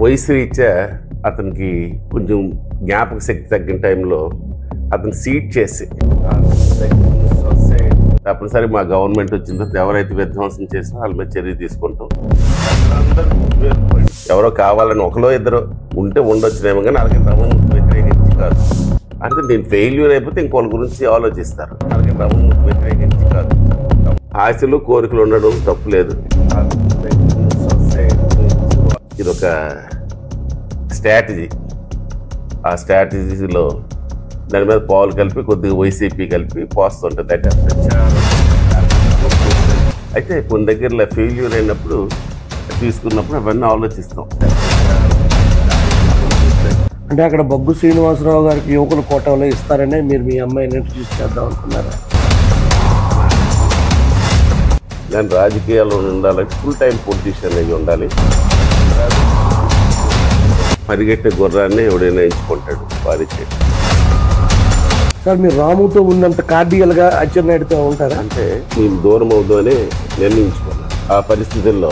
వయసు రీత్యా అతనికి కొంచెం జ్ఞాపక శక్తి తగ్గిన టైంలో అతను సీట్ చేసి తప్పనిసరి మా గవర్నమెంట్ వచ్చిన తర్వాత ఎవరైతే విధ్వంసం చేసినా వాళ్ళ మీద చర్య తీసుకుంటాం. ఎవరో కావాలని ఒకరో ఇద్దరు ఉంటే ఉండొచ్చునేమో కానీ అలాగే వ్యతిరేకించి కాదు. అంటే నేను ఫెయిల్యూర్ అయిపోతే ఇంకోళ్ళ గురించి ఆలోచిస్తారు. అలాగే వ్యతిరేకించి కాదు. ఆశలు కోరికలు ఉండడం తప్పులేదు. ఇదొక స్ట్రాటజీ. ఆ స్ట్రాటజీలో దాని మీద పాలు కలిపి కొద్దిగా వైసీపీ కలిపి పోస్తుంటుంది. అయితే కొన్ని దగ్గరలో ఫెయిల్యూర్ అయినప్పుడు తీసుకున్నప్పుడు అవన్నీ ఆలోచిస్తాం. అంటే అక్కడ బొగ్గు శ్రీనివాసరావు గారికి యువకుల కోటలో ఇస్తారనే మీరు మీ అమ్మాయిని ఇంట్రడ్యూస్ చేద్దాం అనుకున్నారా? దాని రాజకీయాల్లో ఉండాలంటే ఫుల్ టైం పొలిటీషియన్ అయ్యి ఉండాలి. పరిగెట్టే గుర్రాన్ని ఎవడైనా ఎంచుకుంటాడు వారికి. సార్ మీరు రాముతో ఉన్నంత కార్డియల్గా అచ్చెన్నాయుడుతో ఉంటారా? అంటే నేను దూరం అవుతుందని నిర్ణయించుకున్నాను. ఆ పరిస్థితుల్లో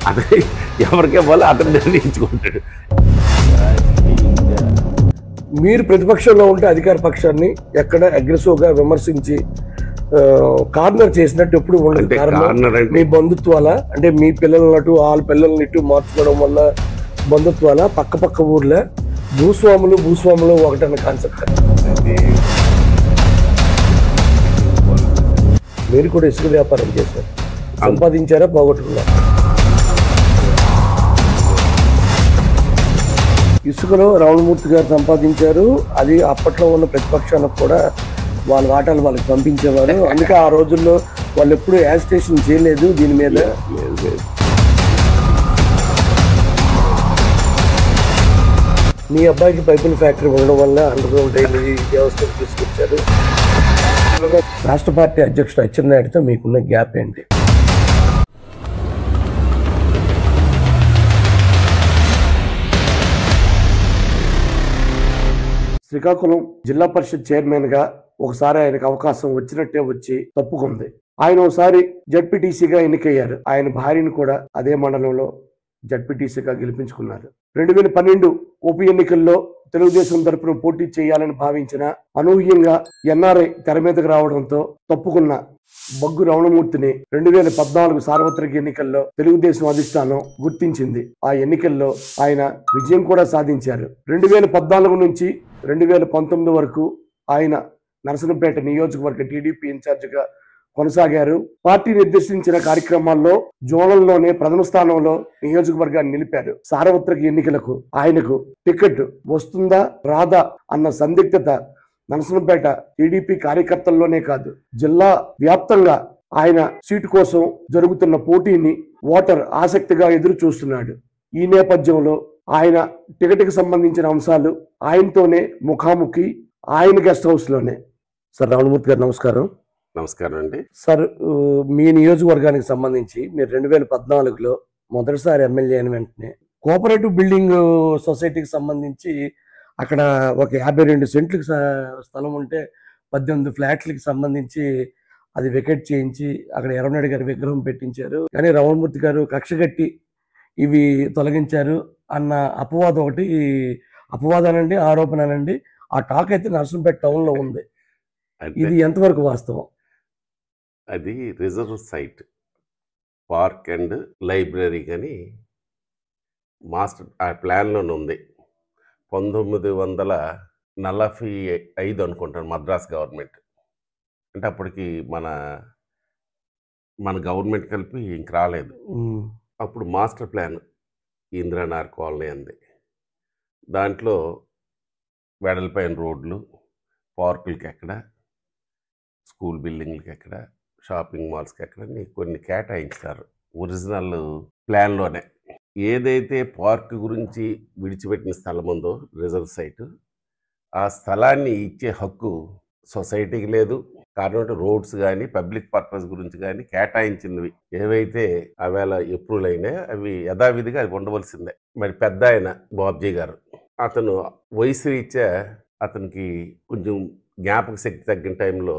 అతని ఎవరికే పోలే అతను నిర్ణయించుకుంటాడు. మీరు ప్రతిపక్షంలో ఉంటే అధికార పక్షాన్ని ఎక్కడ అగ్రెసివ్గా విమర్శించి కార్నర్ చేసినట్టు ఎప్పుడు ఉండదు. మీ బంధుత్వాల అంటే మీ పిల్లలనటు వాళ్ళ పిల్లల్ని ఇటు మార్చుకోవడం వల్ల బంధుత్వాల పక్క ఊర్లో భూస్వాములు ఒకటన్న కాన్సెప్ట్. మీరు కూడా ఇసుక వ్యాపారం చేశారు, సంపాదించారా పోగొట్టుకున్నారా? ఇసుకలో రావణమూర్తి గారు సంపాదించారు. అది అప్పట్లో ఉన్న ప్రతిపక్షానికి కూడా వాళ్ళ వాటాలు వాళ్ళకి పంపించేవారు. అందుకే ఆ రోజుల్లో వాళ్ళు ఎప్పుడు యాజిటేషన్ చేయలేదు దీని మీద. మీ అబ్బాయికి పైపుల ఫ్యాక్టరీ ఉండడం వల్ల అండర్గ్రౌండ్ డ్రైనేజీ వ్యవస్థను తీసుకొచ్చారు. రాష్ట్ర పార్టీ అధ్యక్షుడు అచ్చెన్నాయుడుతో మీకున్న గ్యాప్ ఏంటి? శ్రీకాకుళం జిల్లా పరిషత్ చైర్మన్ గా ఒకసారి ఆయనకు అవకాశం వచ్చినట్టే వచ్చి తప్పుకుంది. ఆయన ఒకసారి జడ్పీటీసీగా ఎన్నికయ్యారు. ఆయన భార్యను కూడా అదే మండలంలో జడ్పీటీసీగా గెలిపించుకున్నారు. 2012 ఉప ఎన్నికల్లో తెలుగుదేశం తరపున పోటీ చేయాలని భావించిన అనూహ్యంగా ఎన్ఆర్ఐ తెర మీదకు రావడంతో తప్పుకున్న బొగ్గు రమణమూర్తిని 2014 సార్వత్రిక ఎన్నికల్లో తెలుగుదేశం అధిష్టానం గుర్తించింది. ఆ ఎన్నికల్లో ఆయన విజయం కూడా సాధించారు. 2014 నుంచి 2019 వరకు ఆయన నరసనపేట నియోజకవర్గ టీడీపీ ఇన్ఛార్జిగా కొనసాగారు. పార్టీ నిర్దేశించిన కార్యక్రమాల్లో జోనల్లోనే ప్రథమ స్థానంలో నియోజకవర్గాన్ని నిలిపారు. సార్వత్రిక ఎన్నికలకు ఆయనకు టికెట్ వస్తుందా రాదా అన్న సందిగ్ధత నరసనపేట టీడీపీ కార్యకర్తల్లోనే కాదు జిల్లా వ్యాప్తంగా ఆయన సీటు కోసం జరుగుతున్న పోటీని ఓటర్ ఆసక్తిగా ఎదురు చూస్తున్నాడు. ఈ నేపథ్యంలో ఆయన టికెట్కి సంబంధించిన అంశాలు ఆయనతోనే ముఖాముఖి, ఆయన గెస్ట్ హౌస్ లోనే. సార్ రావణమూర్తి గారు నమస్కారం. నమస్కారం అండి. సార్ మీ నియోజకవర్గానికి సంబంధించి మీరు 2014లో మొదటిసారి ఎమ్మెల్యే అయిన వెంటనే కోఆపరేటివ్ బిల్డింగ్ సొసైటీకి సంబంధించి అక్కడ ఒక 52 సెంట్లకు స్థలం ఉంటే 18 ఫ్లాట్లకి సంబంధించి అది వెకెట్ చేయించి అక్కడ ఎర్రనాయుడు గారి విగ్రహం పెట్టించారు. కానీ రావణమూర్తి గారు కక్షగట్టి ఇవి తొలగించారు అన్న అపవాదం ఒకటి, అపవాదానండి ఆరోపణనండి, ఆ టాక్ అయితే నర్సంపేట టౌన్లో ఉంది. ఇది ఎంతవరకు వాస్తవం? అది reserve site, park and library కానీ మాస్టర్ ఆ ప్లాన్లోనే ఉంది. 1945 అనుకుంటాను మద్రాస్ గవర్నమెంట్. అంటే అప్పటికి మన గవర్నమెంట్ కలిపి ఇంక రాలేదు. అప్పుడు మాస్టర్ ప్లాన్ ఇందిరానగర్ కాలనీ అంది. దాంట్లో వెడల్పైన రోడ్లు, పార్కులకి ఎక్కడ, స్కూల్ బిల్డింగ్లకి ఎక్కడ, షాపింగ్ మాల్స్కి ఎక్కడ కొన్ని కేటాయించారు ఒరిజినల్ ప్లాన్లోనే. ఏదైతే పార్క్ గురించి విడిచిపెట్టిన స్థలం ఉందో రిజర్వ్ సైట్, ఆ స్థలాన్ని ఇచ్చే హక్కు సొసైటీకి లేదు. కారణం రోడ్స్ కానీ పబ్లిక్ పర్పస్ గురించి కానీ కేటాయించినవి ఏవైతే అవేళ అప్రూవల్ అయినాయి అవి యథావిధిగా అవి ఉండవలసిందే. మరి పెద్ద ఆయన బాబ్జీ గారు, అతను వయసు రీత్యా అతనికి కొంచెం జ్ఞాపక శక్తి తగ్గిన టైంలో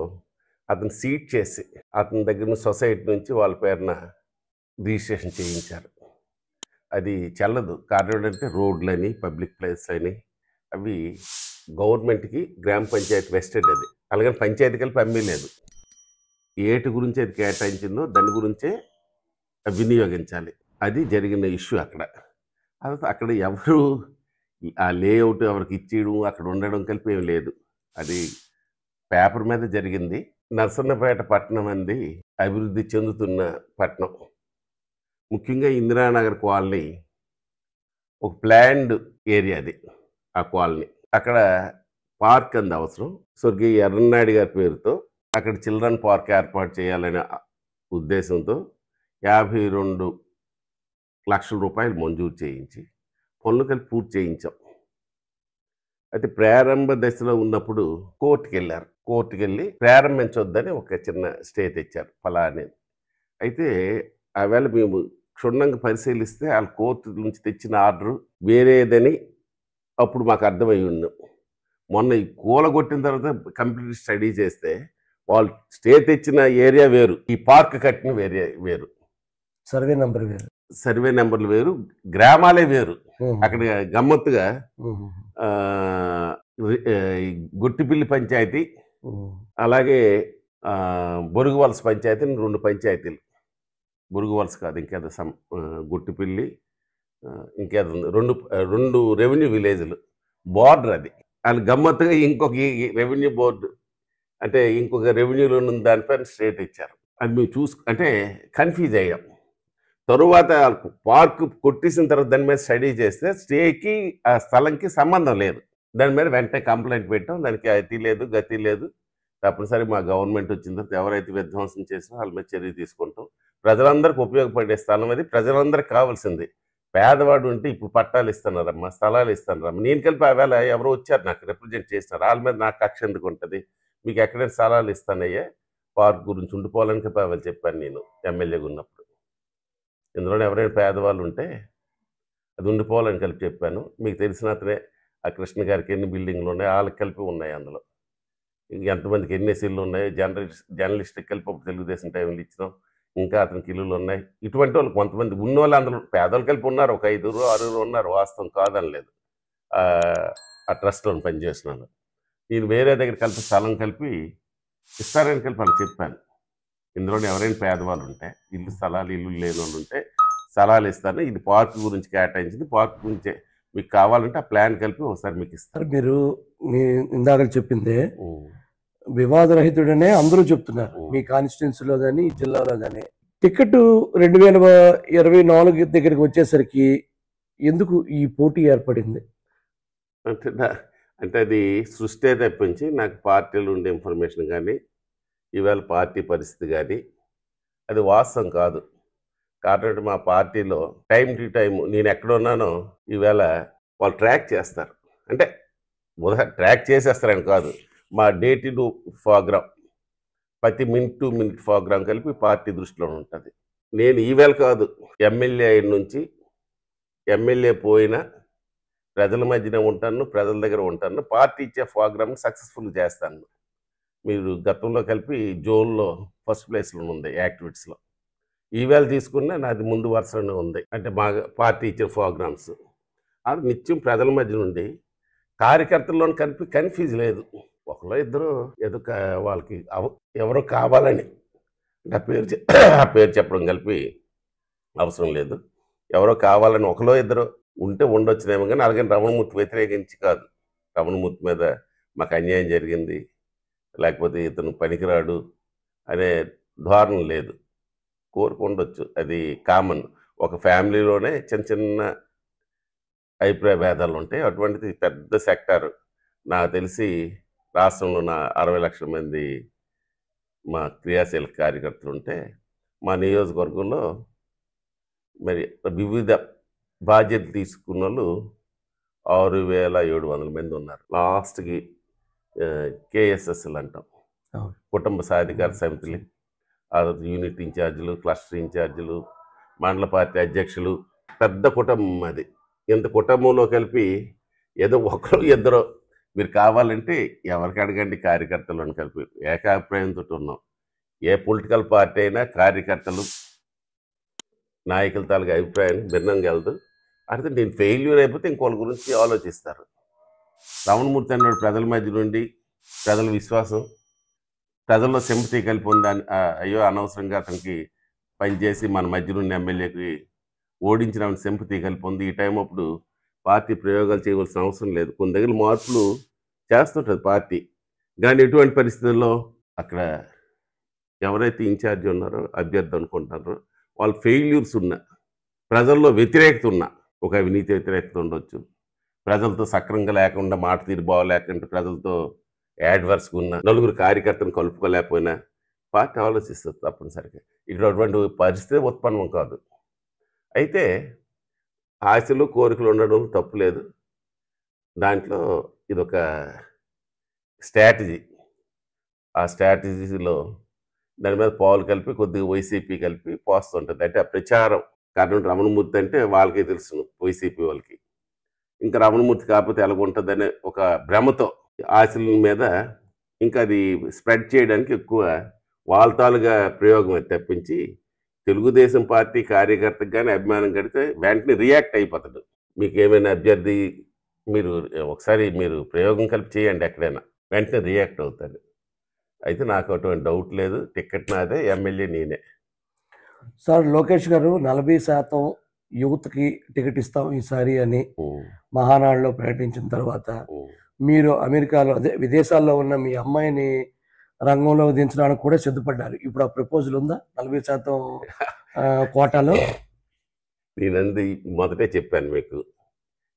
అతను సీట్ చేసి అతని దగ్గర నుంచి సొసైటీ నుంచి వాళ్ళ పేరున రిజిస్ట్రేషన్ చేయించారు. అది చెల్లదు. కారణం ఏంటంటే రోడ్లని, పబ్లిక్ ప్లేస్లని అవి గవర్నమెంట్కి గ్రామ పంచాయతీ వెస్టెడ్ అది. అలాగని పంచాయతీ కలిపి అమ్మేలేదు. ఏటి గురించి అది కేటాయించిందో దాని గురించే వినియోగించాలి. అది జరిగిన ఇష్యూ అక్కడ. అక్కడ ఎవరు ఆ లేఅవుట్ ఎవరికి ఇచ్చేయడం, అక్కడ ఉండడం కలిపి ఏం లేదు. అది పేపర్ మీద జరిగింది. నరసన్నపేట పట్టణం అంది అభివృద్ధి చెందుతున్న పట్టణం. ముఖ్యంగా ఇందిరానగర్ కాలనీ ఒక ప్లాన్డ్ ఏరియా అది. ఆ కాలనీ అక్కడ పార్క్ అంది అవసరం. స్వర్గీయ ఎర్రన్నాయుడు గారి పేరుతో అక్కడ చిల్డ్రన్ పార్క్ ఏర్పాటు చేయాలనే ఉద్దేశంతో 52 లక్షల రూపాయలు మంజూరు చేయించి పనులు కలిపి పూర్తి చేయించాం. అయితే ప్రారంభ దశలో ఉన్నప్పుడు కోర్టుకి వెళ్ళారు. కోర్టుకి వెళ్ళి ప్రారంభించొద్దని ఒక చిన్న స్టే తెచ్చారు ఫలాని. అయితే ఆవేళ మేము క్షుణ్ణంగా పరిశీలిస్తే వాళ్ళ కోర్టు నుంచి తెచ్చిన ఆర్డరు వేరేదని అప్పుడు మాకు అర్థమై ఉన్నాం. మొన్న ఈ కూలగొట్టిన తర్వాత కంప్లీట్ స్టడీ చేస్తే వాళ్ళు స్టే తెచ్చిన ఏరియా వేరు, ఈ పార్క్ కట్టిన వేరు, సర్వే నెంబర్ వేరు, సర్వే నెంబర్లు వేరు, గ్రామాలే వేరు. అక్కడ గమ్మత్తుగా గుట్టిపిల్లి పంచాయతీ అలాగే బొరుగువలస పంచాయతీ 2 పంచాయతీలు. బొరుగువలస కాదు, ఇంకేదో గుట్టిపిల్లి ఇంకేదో 2 రెవెన్యూ విలేజ్లు బార్డర్ అది. వాళ్ళు గమ్మత్తుగా ఇంకొక రెవెన్యూ బోర్డు అంటే ఇంకొక రెవెన్యూలో ఉన్న దానిపైన స్టేట్ ఇచ్చారు. అది మేము అంటే కన్ఫ్యూజ్ అయ్యాం. తరువాత పార్క్ కొట్టేసిన తర్వాత దాని మీద స్టడీ చేస్తే స్టేకి ఆ స్థలంకి సంబంధం లేదు. దాని మీద వెంటనే కంప్లైంట్ పెట్టాం. దానికి అతి లేదు గతి లేదు. తప్పనిసరి మా గవర్నమెంట్ వచ్చిన తర్వాత ఎవరైతే విధ్వంసం చేసినా వాళ్ళ మీద చర్య తీసుకుంటాం. ప్రజలందరికీ ఉపయోగపడే స్థలం అది, ప్రజలందరికీ కావాల్సింది. పేదవాడు ఉంటే ఇప్పుడు పట్టాలు ఇస్తున్నారమ్మా, స్థలాలు ఇస్తున్నారమ్మా. నేను కలిపి ఆవేళ ఎవరో వచ్చారు నాకు రిప్రజెంట్ చేసినారు. వాళ్ళ మీద నాకు కక్ష ఎందుకు ఉంటుంది, మీకు ఎక్కడైనా స్థలాలు ఇస్తానయ్యే పార్క్ గురించి ఉండిపోవాలని చెప్పి ఆవేళ చెప్పాను నేను ఎమ్మెల్యేగా ఉన్నప్పుడు. ఇందులో ఎవరైనా పేదవాళ్ళు ఉంటే అది ఉండిపోవాలని కలిపి చెప్పాను. మీకు తెలిసిన అతనే ఆ కృష్ణ గారికి ఎన్ని బిల్డింగ్లు ఉన్నాయి, వాళ్ళకి కలిపి ఉన్నాయి. అందులో ఎంతమందికి ఎన్ని ఇల్లు ఉన్నాయి, జర్నలిస్ట్కి కలిపి ఒక తెలుగుదేశం టైంలో ఇచ్చినాం. ఇంకా అతనికి ఇల్లులు ఉన్నాయి. ఇటువంటి వాళ్ళు కొంతమంది ఉన్న వాళ్ళు అందులో పేదలు కలిపి ఉన్నారు. ఒక 5-6 ఉన్నారు. వాస్తవం కాదని లేదు. ఆ ట్రస్ట్లో పనిచేసిన వాళ్ళు. నేను వేరే దగ్గర కలిపి స్థలం కలిపి ఇస్తారని కలిపి వాళ్ళు చెప్పాను. ఇందులో ఎవరైనా పేదవాళ్ళు ఉంటే, ఇల్లు లేని వాళ్ళు ఉంటే స్థలాలు ఇస్తాను. ఇది పార్క్ గురించి కేటాయించింది, పార్క్ గురించే మీకు కావాలంటే ఆ ప్లాన్ కలిపి ఒకసారి మీకు ఇస్తారు. మీరు ఇందాక చెప్పిందే వివాదరహితుడనే అందరూ చెప్తున్నారు. మీ కాన్స్టిట్యున్సీలో కానీ జిల్లాలో కానీ. టికెట్ 2024 దగ్గరికి వచ్చేసరికి ఎందుకు ఈ పోటీ ఏర్పడింది? అంటే అది సృష్టి తప్పించి నాకు పార్టీలో ఉండే ఇన్ఫర్మేషన్ కానీ ఈవేళ పార్టీ పరిస్థితి కానీ అది వాస్తవం కాదు. కాబట్టి మా పార్టీలో టైం టు టైం నేను ఎక్కడున్నానో ఈవేళ వాళ్ళు ట్రాక్ చేస్తారు. అంటే ట్రాక్ చేసేస్తారని కాదు, మా డే టు డే ప్రోగ్రామ్ ప్రతి మినిట్ టు మినిట్ ప్రోగ్రామ్ కలిపి పార్టీ దృష్టిలో ఉంటుంది. నేను ఈవేళ కాదు, ఎమ్మెల్యే అయిన నుంచి ఎమ్మెల్యే పోయినా ప్రజల మధ్యన ఉంటాను, ప్రజల దగ్గర ఉంటాను. పార్టీ ఇచ్చే ప్రోగ్రామ్ సక్సెస్ఫుల్ చేస్తాను. మీరు గతంలో కలిపి జోన్లో ఫస్ట్ ప్లేస్లో ఉంది యాక్టివిటీస్లో. ఈవేళ తీసుకున్నా నాది ముందు వరుసలోనే ఉంది. అంటే మా పార్టీ ఇచ్చే ప్రోగ్రామ్స్ అది నిత్యం ప్రజల మధ్య నుండి కార్యకర్తల్లోని కలిపి కన్ఫ్యూజ్ లేదు. ఒకరో ఇద్దరు ఏదో వాళ్ళకి ఎవరో కావాలని ఆ పేరు చెప్పడం కలిపి అవసరం లేదు. ఎవరో కావాలని ఒకరో ఇద్దరు ఉంటే ఉండొచ్చునేమో కానీ అలాగని రమణమూర్తి వ్యతిరేకించి కాదు. రమణమూర్తి మీద మాకు అన్యాయం జరిగింది, లేకపోతే ఇతను పనికిరాడు అనే ధోరణం లేదు. కోరుకుండొచ్చు, అది కామన్. ఒక ఫ్యామిలీలోనే చిన్న చిన్న అభిప్రాయ భేదాలు ఉంటాయి. అటువంటిది పెద్ద సెక్టార్. నాకు తెలిసి రాష్ట్రంలో 60 లక్షల మంది మా క్రియాశీల కార్యకర్తలు ఉంటే మా నియోజకవర్గంలో మరి వివిధ బాధ్యతలు తీసుకున్న వాళ్ళు 6,700 మంది ఉన్నారు. లాస్ట్కి కేఎస్ఎస్ఎల్ అంటాం, కుటుంబ సాధికార సమితులు, యూనిట్ ఇన్ఛార్జీలు, క్లస్టర్ ఇన్ఛార్జీలు, మండల పార్టీ అధ్యక్షులు, పెద్ద కుటుంబం అది. ఇంత కుటుంబంలో కలిపి ఏదో ఒకరు ఇద్దరు మీరు కావాలంటే ఎవరికి అడగండి, కార్యకర్తలను కలిపి ఏకాభిప్రాయంతో ఉన్నాం. ఏ పొలిటికల్ పార్టీ అయినా కార్యకర్తలు నాయకుల తాలూకు అభిప్రాయం భిన్నంగా వెళ్దు. అయితే నేను ఫెయిల్యూర్ అయిపోతే ఇంకోళ్ళ గురించి ఆలోచిస్తారు. రమణమూర్తి అన్నాడు ప్రజల మధ్య నుండి ప్రజల విశ్వాసం, ప్రజల్లో సింపతి కలిపి ఉందని, అయ్యో అనవసరంగా అతనికి పనిచేసి మన మధ్య నుండి ఎమ్మెల్యేకి ఓడించిన సింపతి కలిపి ఉంది. ఈ టైం అప్పుడు పార్టీ ప్రయోగాలు చేయవలసిన అవసరం లేదు. కొన్ని దగ్గర మార్పులు చేస్తుంటుంది పార్టీ. కానీ ఎటువంటి పరిస్థితుల్లో అక్కడ ఎవరైతే ఇన్ఛార్జ్ ఉన్నారో అభ్యర్థి అనుకుంటారో వాళ్ళు ఫెయిల్యూర్స్ ఉన్నా, ప్రజల్లో వ్యతిరేకత ఉన్నా, ఒక అవినీతి వ్యతిరేకత ఉండొచ్చు, ప్రజలతో సక్రంగా లేకుండా మాట తీరు బాగోలేకుండా ప్రజలతో యాడ్వర్స్గా ఉన్న నలుగురు కార్యకర్తను కలుపుకోలేకపోయినా పార్టీ ఆలోచిస్తుంది తప్పనిసరిగా. ఇక్కడ అటువంటి పరిస్థితి ఉత్పన్నం కాదు. అయితే ఆశలు కోరికలు ఉండడం తప్పులేదు. దాంట్లో ఇదొక స్ట్రాటజీ. ఆ స్ట్రాటజీలో దాని మీద పాలు కలిపి కొద్దిగా వైసీపీ కలిపి పోస్తుంటుంది. అంటే ఆ ప్రచారం కారణం రమణమూర్తి అంటే వాళ్ళకే తెలుసు వైసీపీ వాళ్ళకి. ఇంకా రమణమూర్తి కాకపోతే ఎలాగుంటుందనే ఒక భ్రమతో ఆశల మీద ఇంకా అది స్ప్రెడ్ చేయడానికి ఎక్కువ వాళ్ళ తాలుగా ప్రయోగం అది తప్పించి తెలుగుదేశం పార్టీ కార్యకర్తకు కానీ అభిమానం కడితే వెంటనే రియాక్ట్ అయిపోతాడు. మీకు ఏమైనా అభ్యర్థి మీరు ఒకసారి మీరు ప్రయోగం కలిపి చేయండి, ఎక్కడైనా వెంటనే రియాక్ట్ అవుతాడు. అయితే నాకు అటువంటి డౌట్ లేదు. టికెట్ నాదే, ఎమ్మెల్యే నేనే. సార్ లోకేష్ గారు 40% యువతకి టికెట్ ఇస్తాం ఈసారి అని మహానాడులో ప్రకటించిన తర్వాత మీరు అమెరికాలో అదే విదేశాల్లో ఉన్న మీ అమ్మాయిని రంగంలో దించడానికి కూడా సిద్ధపడ్డారు. ఇప్పుడు ఆ ప్రపోజల్ ఉందా 40% కోటాలో? నేనంది మొదటే చెప్పాను మీకు,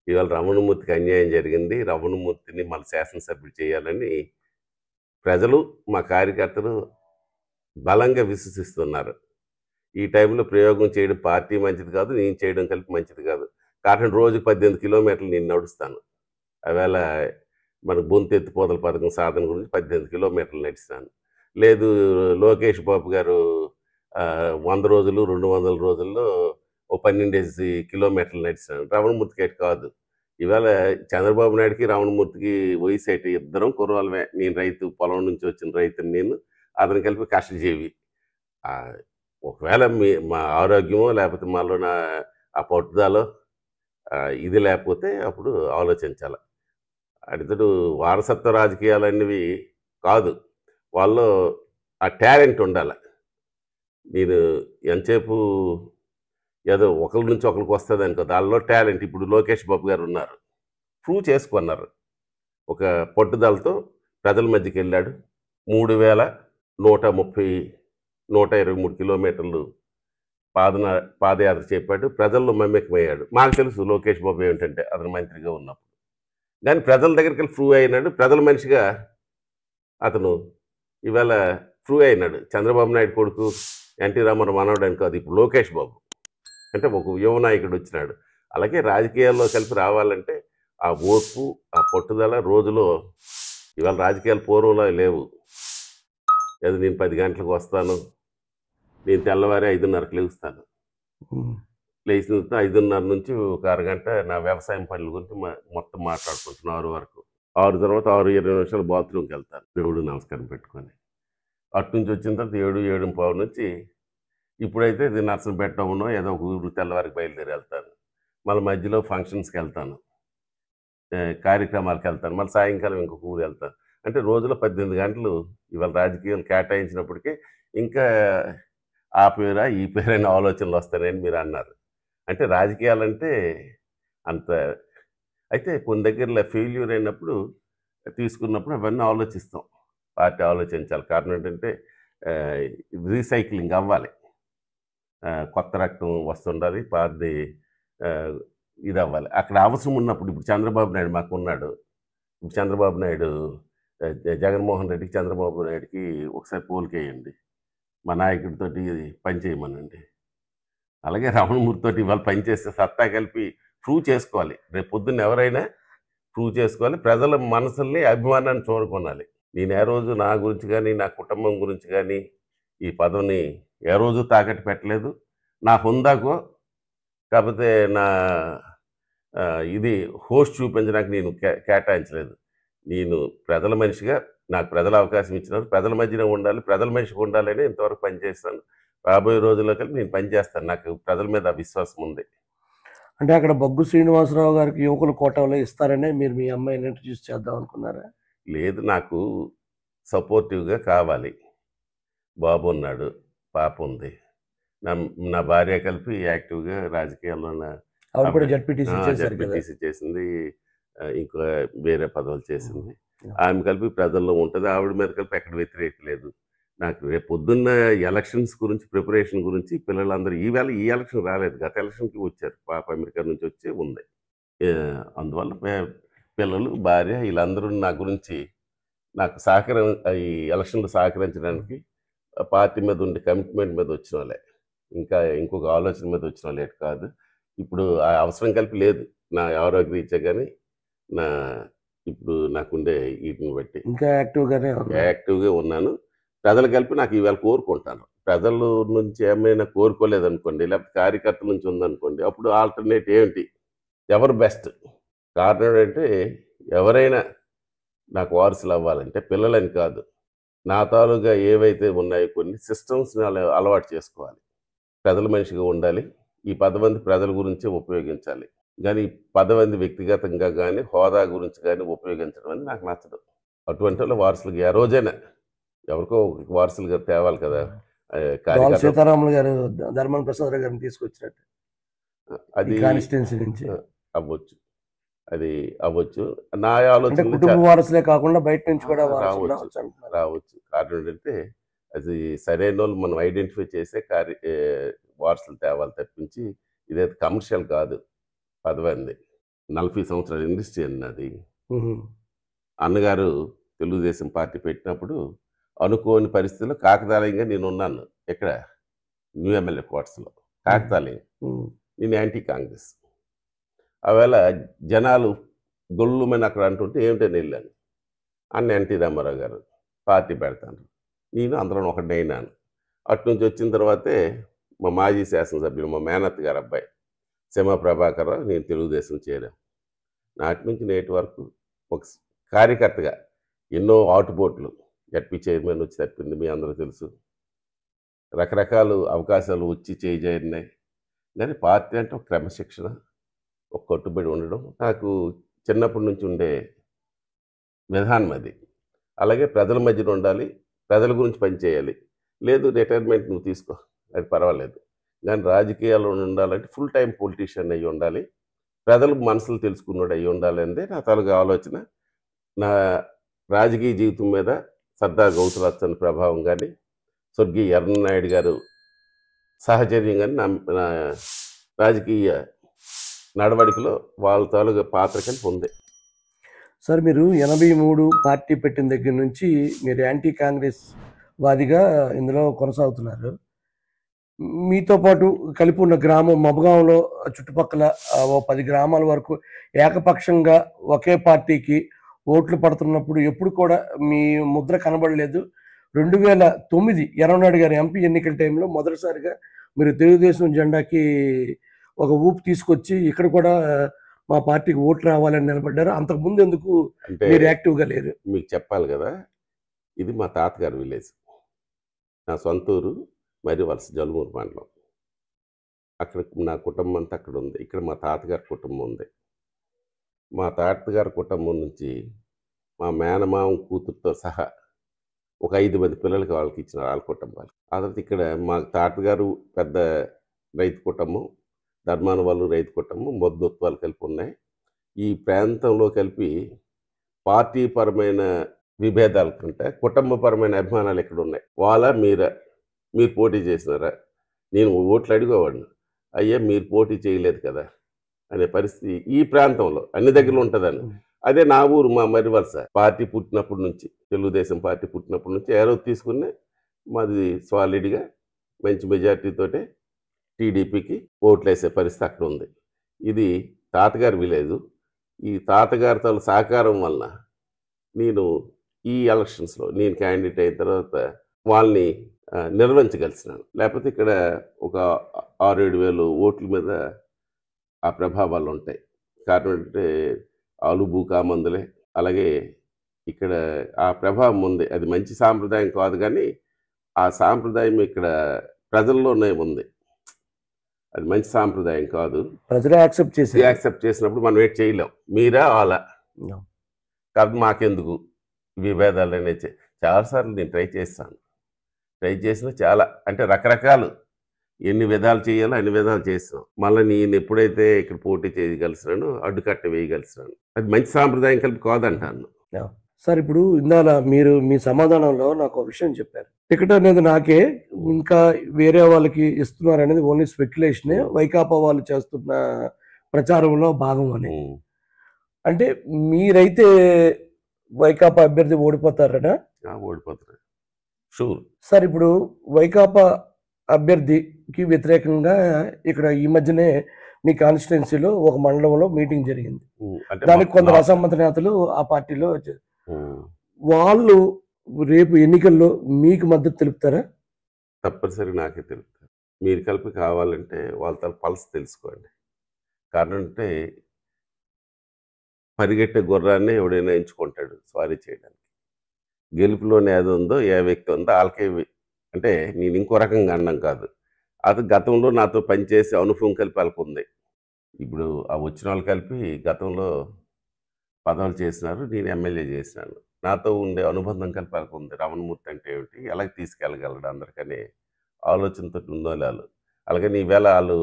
ఇవాళ రమణమూర్తికి అన్యాయం జరిగింది, రమణమూర్తిని మళ్ళీ శాసనసభ్యులు చేయాలని ప్రజలు మా కార్యకర్తలు బలంగా విశ్వసిస్తున్నారు. ఈ టైంలో ప్రయోగం చేయడం పార్టీ మంచిది కాదు, నేను చేయడం కలిపి మంచిది కాదు. కారణం రోజుకు 18 కిలోమీటర్లు నేను నడుస్తాను. ఆవేళ మనకు బొంతు ఎత్తిపోతల పథకం సాధన గురించి 18 కిలోమీటర్లు నడిస్తాను. లేదు లోకేష్ బాబు గారు 100 రోజులు 200 రోజుల్లో ఓ 12 కిలోమీటర్లు నడిస్తాను. రమణమూర్తికి అయితే కాదు. ఇవాళ చంద్రబాబు నాయుడికి రమణమూర్తికి వయసు అయితే ఇద్దరం కుర్రాళ్ళమే. నేను రైతు, పొలం నుంచి వచ్చిన రైతుని నేను, అతను కలిపి కష్టజీవి. ఒకవేళ మా ఆరోగ్యమో లేకపోతే మాలో ఆ పట్టుదలో ఇది లేకపోతే అప్పుడు ఆలోచించాలి. అడితడు వారసత్వ రాజకీయాలు అనేవి కాదు, వాళ్ళు ఆ టాలెంట్ ఉండాలి. నేను ఎంతసేపు ఏదో ఒకరి నుంచి ఒకరికి వస్తుంది అనుకో, దానిలో టాలెంట్. ఇప్పుడు లోకేష్ బాబు గారు ఉన్నారు, ప్రూవ్ చేసుకున్నారు. ఒక పట్టుదలతో ప్రజల మధ్యకి వెళ్ళాడు. 3123 కిలోమీటర్లు పాదయాత్ర చెప్పాడు. ప్రజల్లో మమ్మకమయ్యాడు. మాకు తెలుసు లోకేష్ బాబు ఏమిటంటే అతను మంత్రిగా ఉన్నప్పుడు. కానీ ప్రజల దగ్గరికి వెళ్ళి ప్రూవ్ అయినాడు. ప్రజల మనిషిగా అతను ఇవాళ ప్రూవ్ అయినాడు. చంద్రబాబు నాయుడు కొడుకు ఎన్టీ రామారావు మనవడు అని కాదు, ఇప్పుడు లోకేష్ బాబు అంటే ఒక యువ నాయకుడు వచ్చినాడు. అలాగే రాజకీయాల్లో కలిపి రావాలంటే ఆ ఓర్పు, ఆ పట్టుదల రోజులో. ఇవాళ రాజకీయాలు పూర్వంలో లేవు. ఏదో నేను 10 గంటలకు వస్తాను, నేను తెల్లవారి 5:30కి లేస్తాను. లేచిన 5:30 నుంచి ఒక అరగంట నా వ్యవసాయం పనుల గురించి మొత్తం మాట్లాడుకుంటున్నాను 6 వరకు. 6 తర్వాత 6:20 బాత్రూమ్కి వెళ్తాను దేవుడు నమస్కారం పెట్టుకొని. అటు నుంచి వచ్చిన తర్వాత 7:15 నుంచి ఇప్పుడైతే ఇది నర్సంపేట టౌన్ ఏదో ఒక ఊరు తెల్లవారికి బయలుదేరి వెళ్తాను. మళ్ళీ మధ్యలో ఫంక్షన్స్కి వెళ్తాను, కార్యక్రమాలకు వెళ్తాను, మళ్ళీ సాయంకాలం ఇంకొక ఊరు వెళ్తాను. అంటే రోజులో 18 గంటలు ఇవాళ రాజకీయాలు కేటాయించినప్పటికీ ఇంకా ఆ పేరా ఈ పేరైన ఆలోచనలు వస్తాయని మీరు అన్నారు. అంటే రాజకీయాలంటే అంత. అయితే కొన్ని దగ్గరలో ఫెయిల్యూర్ అయినప్పుడు తీసుకున్నప్పుడు అవన్నీ ఆలోచిస్తాం. పార్టీ ఆలోచించాలి. కారణం ఏంటంటే రీసైక్లింగ్ అవ్వాలి, కొత్త రక్తం వస్తుండాలి, పార్టీ ఇది అవ్వాలి. అక్కడ అవసరం ఉన్నప్పుడు ఇప్పుడు చంద్రబాబు నాయుడు మాకు ఉన్నాడు. ఇప్పుడు చంద్రబాబు నాయుడు జగన్మోహన్ రెడ్డికి, చంద్రబాబు నాయుడికి ఒకసారి పోలికేయండి, మా నాయకుడితోటి పని చేయమనండి. అలాగే రమణమూర్తితోటి ఇవాళ పనిచేస్తే సత్తా కలిపి ప్రూవ్ చేసుకోవాలి. రేపు పొద్దున్న ఎవరైనా ప్రూవ్ చేసుకోవాలి. ప్రజల మనసుల్ని, అభిమానాన్ని చూరుకోనాలి. నేను ఏ రోజు నా గురించి కానీ నా కుటుంబం గురించి కానీ ఈ పదవిని ఏ రోజు తాకట్టు పెట్టలేదు. నా హుందాకో కాకపోతే నా ఇది హోస్ట్ చూపించడానికి నేను కేటాయించలేదు. నేను ప్రజల మనిషిగా నాకు ప్రజల అవకాశం ఇచ్చినారు, ప్రజల మధ్యన ఉండాలి, ప్రజల మనిషిగా ఉండాలని ఇంతవరకు పనిచేస్తాను. రాబోయే రోజుల్లో కలిపి నేను పనిచేస్తాను. నాకు ప్రజల మీద ఆ విశ్వాసం ఉంది. అంటే అక్కడ బొగ్గు శ్రీనివాసరావు గారికి యువకుల కోటాలో ఇస్తారనే మీరు మీ అమ్మాయిని ఇంట్రడ్యూస్ చేద్దాం అనుకున్నారా? లేదు, నాకు సపోర్టివ్గా కావాలి. బాబు ఉన్నాడు, పాప ఉంది. నా నా భార్య కలిపి యాక్టివ్గా రాజకీయాల్లో ఆవిడ కూడా జడ్పీటీసీ చేశారు కదా. జడ్పీటీసీ చేసింది, ఇంకా వేరే పదవులు చేసింది. ఆమె కలిపి ప్రజల్లో ఉంటుంది. ఆవిడ మీద కలిపి ఎక్కడ వ్యతిరేకత లేదు. నాకు రేపు పొద్దున్న ఎలక్షన్స్ గురించి ప్రిపరేషన్ గురించి పిల్లలందరూ ఈవేళ ఈ ఎలక్షన్ రాలేదు, గత ఎలక్షన్కి వచ్చారు. పాప అమెరికా నుంచి వచ్చి ఉంది. అందువల్ల పిల్లలు, భార్య వీళ్ళందరూ నా గురించి నాకు ఈ ఎలక్షన్లో సహకరించడానికి పార్టీ మీద ఉండే కమిట్మెంట్ మీద వచ్చిన వాళ్ళే, ఇంకా ఇంకొక ఆలోచన మీద వచ్చిన వాళ్ళే కాదు. ఇప్పుడు ఆ అవసరం కలిపి లేదు నా ఆరోగ్య రీత్యా, కానీ నా ఇప్పుడు నాకుండే వీటిని బట్టి ఇంకా యాక్టివ్గా ఉన్నాను. ప్రజలు కలిపి నాకు ఈవేళ కోరుకుంటాను. ప్రజల నుంచి ఏమైనా కోరుకోలేదనుకోండి, లేకపోతే కార్యకర్తల నుంచి ఉందనుకోండి, అప్పుడు ఆల్టర్నేట్ ఏంటి, ఎవరు బెస్ట్? కారణం ఏంటంటే ఎవరైనా నాకు వారసులు అవ్వాలంటే పిల్లలని కాదు, నా తాలూగా ఏవైతే ఉన్నాయో కొన్ని సిస్టమ్స్ని అలవాటు చేసుకోవాలి. ప్రజల మనిషిగా ఉండాలి. ఈ 10 మంది ప్రజల గురించే ఉపయోగించాలి, కానీ 10 మంది వ్యక్తిగతంగా కానీ హోదా గురించి కానీ ఉపయోగించడం అని నాకు నచ్చదు. అటువంటి వాళ్ళ వారసులుగా ఏ రోజైనా ఎవరికో వారసులుగా తేవాలి కదా. సీతారాములు గారు ధర్మాన ప్రసాద్ గారిని తీసుకొచ్చినట్టు అది కాన్స్టిట్యున్సీ నుంచి అవ్వచ్చు, అది అవ్వచ్చు. నా ఆలోచన కుటుంబ వారసులే కాకుండా బయట నుంచి కూడా రావచ్చు. కారణం ఏంటంటే అది సరైన వాళ్ళు మనం ఐడెంటిఫై చేసే వారసులు తేవాలి తప్పించి ఇదైతే కమర్షియల్ కాదు. 10 మంది 40 సంవత్సరాల ఇండస్ట్రీ అన్నది. అన్నగారు తెలుగుదేశం పార్టీ పెట్టినప్పుడు అనుకోని పరిస్థితుల్లో కాకతాళీయంగా నేను ఉన్నాను. ఎక్కడ న్యూ ఎమ్మెల్యే క్వార్టర్స్లో కాకతాళీయం. నేను యాంటీ కాంగ్రెస్. ఆవేళ జనాలు గొల్లుమని అక్కడ అంటుంటే ఏమిటని వెళ్ళాను. అన్న ఎన్టీ రామారావు గారు పార్టీ పెడతాను, నేను అందులో ఒకటి అయినాను. అటు నుంచి వచ్చిన తర్వాతే మా మాజీ శాసనసభ్యులు మా మేనత్ గారు అబ్బాయి సింహ ప్రభాకర్ రావు, నేను తెలుగుదేశం చేరాను. నాటి నుంచి నేటి వరకు ఒక కార్యకర్తగా ఎన్నో ఆటుపోట్లు, జడ్పీ చైర్మన్ వచ్చి తప్పింది మీ అందరూ తెలుసు, రకరకాల అవకాశాలు వచ్చి చేరినాయి. కానీ పార్టీ అంటే ఒక క్రమశిక్షణ, ఒక కట్టుబడి ఉండడం నాకు చిన్నప్పటి నుంచి ఉండే విధానం అది. అలాగే ప్రజల మధ్యన ఉండాలి, ప్రజల గురించి పనిచేయాలి. లేదు రిటైర్మెంట్ నువ్వు తీసుకో, అది పర్వాలేదు, కానీ రాజకీయాల్లో ఉండాలంటే ఫుల్ టైం పొలిటీషియన్ అయ్యి ఉండాలి, ప్రజల మనసులు తెలుసుకున్నాడు అయ్యి ఉండాలి అనేది నా తాలూకా ఆలోచన. నా రాజకీయ జీవితం మీద సర్దార్ గౌతురాత్సన్ ప్రభావం కానీ స్వర్గీయ ఎర్రనాయుడు గారు సహచర్యం కానీ నా రాజకీయ నడవడికలో వాళ్ళ తాలూకా పాత్ర కలిపి ఉంది. సార్ మీరు 83 పార్టీ పెట్టిన దగ్గర నుంచి మీరు యాంటీ కాంగ్రెస్ వాదిగా ఇందులో కొనసాగుతున్నారు. మీతో పాటు కలిపి ఉన్న గ్రామం మబగాంలో చుట్టుపక్కల ఓ 10 గ్రామాల వరకు ఏకపక్షంగా ఒకే పార్టీకి ఓట్లు పడుతున్నప్పుడు ఎప్పుడు కూడా మీ ముద్ర కనబడలేదు. 2009 ఎర్రనాయుడు గారి ఎంపీ ఎన్నికల టైంలో మొదటిసారిగా మీరు తెలుగుదేశం జెండాకి ఒక ఊపు తీసుకొచ్చి ఇక్కడ కూడా మా పార్టీకి ఓట్లు రావాలని నిలబడ్డారు. అంతకుముందు ఎందుకు మీరు యాక్టివ్గా లేరు? మీకు చెప్పాలి కదా, ఇది మా తాతగారి విలేజ్, నా సొంతూరు మరి వలస జలుమూరు మండలం. అక్కడ నా కుటుంబం అంతా అక్కడ ఉంది. ఇక్కడ మా తాతగారి కుటుంబం ఉంది. మా తాతగారి కుటుంబం నుంచి మా మేనమామ కూతురుతో సహా ఒక 5 మంది పిల్లలకి వాళ్ళకి ఇచ్చిన వాళ్ళ కుటుంబాలు. ఆ తర్వాత ఇక్కడ మా తాతగారు పెద్ద రైతు కుటుంబం, ధర్మాన వాళ్ళు రైతు కుటుంబం, మొద్దుత్వాలు కలిపి ఉన్నాయి. ఈ ప్రాంతంలో కలిపి పార్టీపరమైన విభేదాల కంటే కుటుంబపరమైన అభిమానాలు ఇక్కడ ఉన్నాయి. మీరు పోటీ చేసినారా? నేను ఓట్లు అడిగేవాడిని, అయ్యా మీరు పోటీ చేయలేదు కదా అనే పరిస్థితి ఈ ప్రాంతంలో అన్ని దగ్గరలో ఉంటుందని. అదే నా ఊరు మా మరివలస. పార్టీ పుట్టినప్పటి నుంచి, తెలుగుదేశం పార్టీ పుట్టినప్పటి నుంచి ఏరో తీసుకుని మాది సాలిడ్గా మంచి మెజార్టీతోటే టీడీపీకి ఓట్లు వేసే పరిస్థితి అక్కడ ఉంది. ఇది తాతగారి విలేజ్. ఈ తాతగారితో సహకారం వలన నేను ఈ ఎలక్షన్స్లో నేను క్యాండిడేట్ అయిన తర్వాత వాళ్ళని నిర్వహించగలిసినాను. లేకపోతే ఇక్కడ ఒక 6-7 వేలు ఓట్ల మీద ఆ ప్రభావాలు ఉంటాయి. కారణం అంటే ఆలు భూకామందులే, అలాగే ఇక్కడ ఆ ప్రభావం ఉంది. అది మంచి సాంప్రదాయం కాదు కానీ ఆ సాంప్రదాయం ఇక్కడ ప్రజల్లోనే ఉంది. అది మంచి సాంప్రదాయం కాదు. ప్రజలే యాక్సెప్ట్ చేసి యాక్సెప్ట్ చేసినప్పుడు మనం ఏం చేయలేం. మీరా వాళ్ళ కాబట్టి మాకెందుకు విభేదాలు అనేది చాలాసార్లు నేను ట్రై చేస్తాను. ట్రై చేసిన చాలా అంటే రకరకాలు ఎన్ని విధాలు చేయాలో అన్ని విధాలు చేస్తాం. మళ్ళీ నేను ఎప్పుడైతే ఇక్కడ పోటీ చేయగలిసినానో అడ్డుకట్ట వేయగలిసినాను. అది మంచి సాంప్రదాయం కలిపి కాదంటాను. సార్ ఇప్పుడు ఇందాల మీరు మీ సమాధానంలో నాకు ఒక విషయం చెప్పారు. టికెట్ అనేది నాకే, ఇంకా వేరే వాళ్ళకి ఇస్తున్నారు అనేది ఓన్లీ స్పెక్యులేషనే, వైకాపా వాళ్ళు చేస్తున్న ప్రచారంలో భాగం అని. అంటే మీరైతే వైకాపా అభ్యర్థి ఓడిపోతారనా? ఓడిపోతారు షూర్. సార్ ఇప్పుడు వైకాపా అభ్యర్థికి వ్యతిరేకంగా ఇక్కడ ఈ మధ్యనే మీ కాన్స్టిట్యున్సీలో ఒక మండలంలో మీటింగ్ జరిగింది. దానికి కొందరు అసమ్మత నేతలు ఆ పార్టీలో వాళ్ళు రేపు ఎన్నికల్లో మీకు మద్దతు తెలుపుతారా? తప్పనిసరి నాకే తెలుపుతారు. మీరు కలిపి కావాలంటే వాళ్ళ పల్స్ తెలుసుకోండి. కారణం అంటే పరిగెట్టే గుర్రాన్ని ఎవడైనా ఎంచుకుంటాడు స్వారీ చేయడానికి. గెలుపులోనే ఏది ఉందో ఏ వ్యక్తి ఉందో వాళ్ళకే. అంటే నేను ఇంకో రకంగా అనడం కాదు, అది గతంలో నాతో పనిచేసే అనుభవం కలిపి వాళ్ళకు ఉంది. ఇప్పుడు ఆ వచ్చిన వాళ్ళు కలిపి గతంలో పదవులు చేసినారు, నేను ఎమ్మెల్యే చేసినాను. నాతో ఉండే అనుబంధం కలిపి వాళ్ళకు ఉంది. రమణమూర్తి అంటే ఏమిటి, ఎలా తీసుకెళ్ళగలడు అందరికనే ఆలోచనతో ఉన్న వాళ్ళు. అలాగని ఈవేళ వాళ్ళు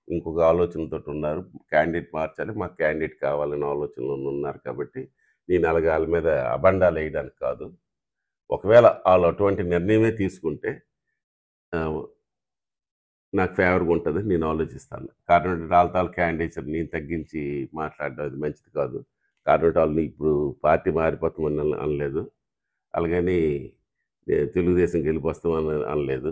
ఇంకొక ఆలోచనతో ఉన్నారు. క్యాండిడేట్ మార్చాలి, మాకు క్యాండిడేట్ కావాలనే ఆలోచనలో ఉన్నారు. కాబట్టి నేను అలాగే వాళ్ళ మీద అబండాలు వేయడానికి కాదు. ఒకవేళ వాళ్ళు అటువంటి నిర్ణయమే తీసుకుంటే నాకు ఫేవర్గా ఉంటుంది, నేను ఆలోచిస్తాను. కారణం వాళ్ళ క్యాండిడేట్స్ నేను తగ్గించి మాట్లాడడం అది మంచిది కాదు. కారణం వాళ్ళు ఇప్పుడు పార్టీ మారిపోతామని అనలేదు, అలాగని తెలుగుదేశం గెలిపొస్తామని అనలేదు.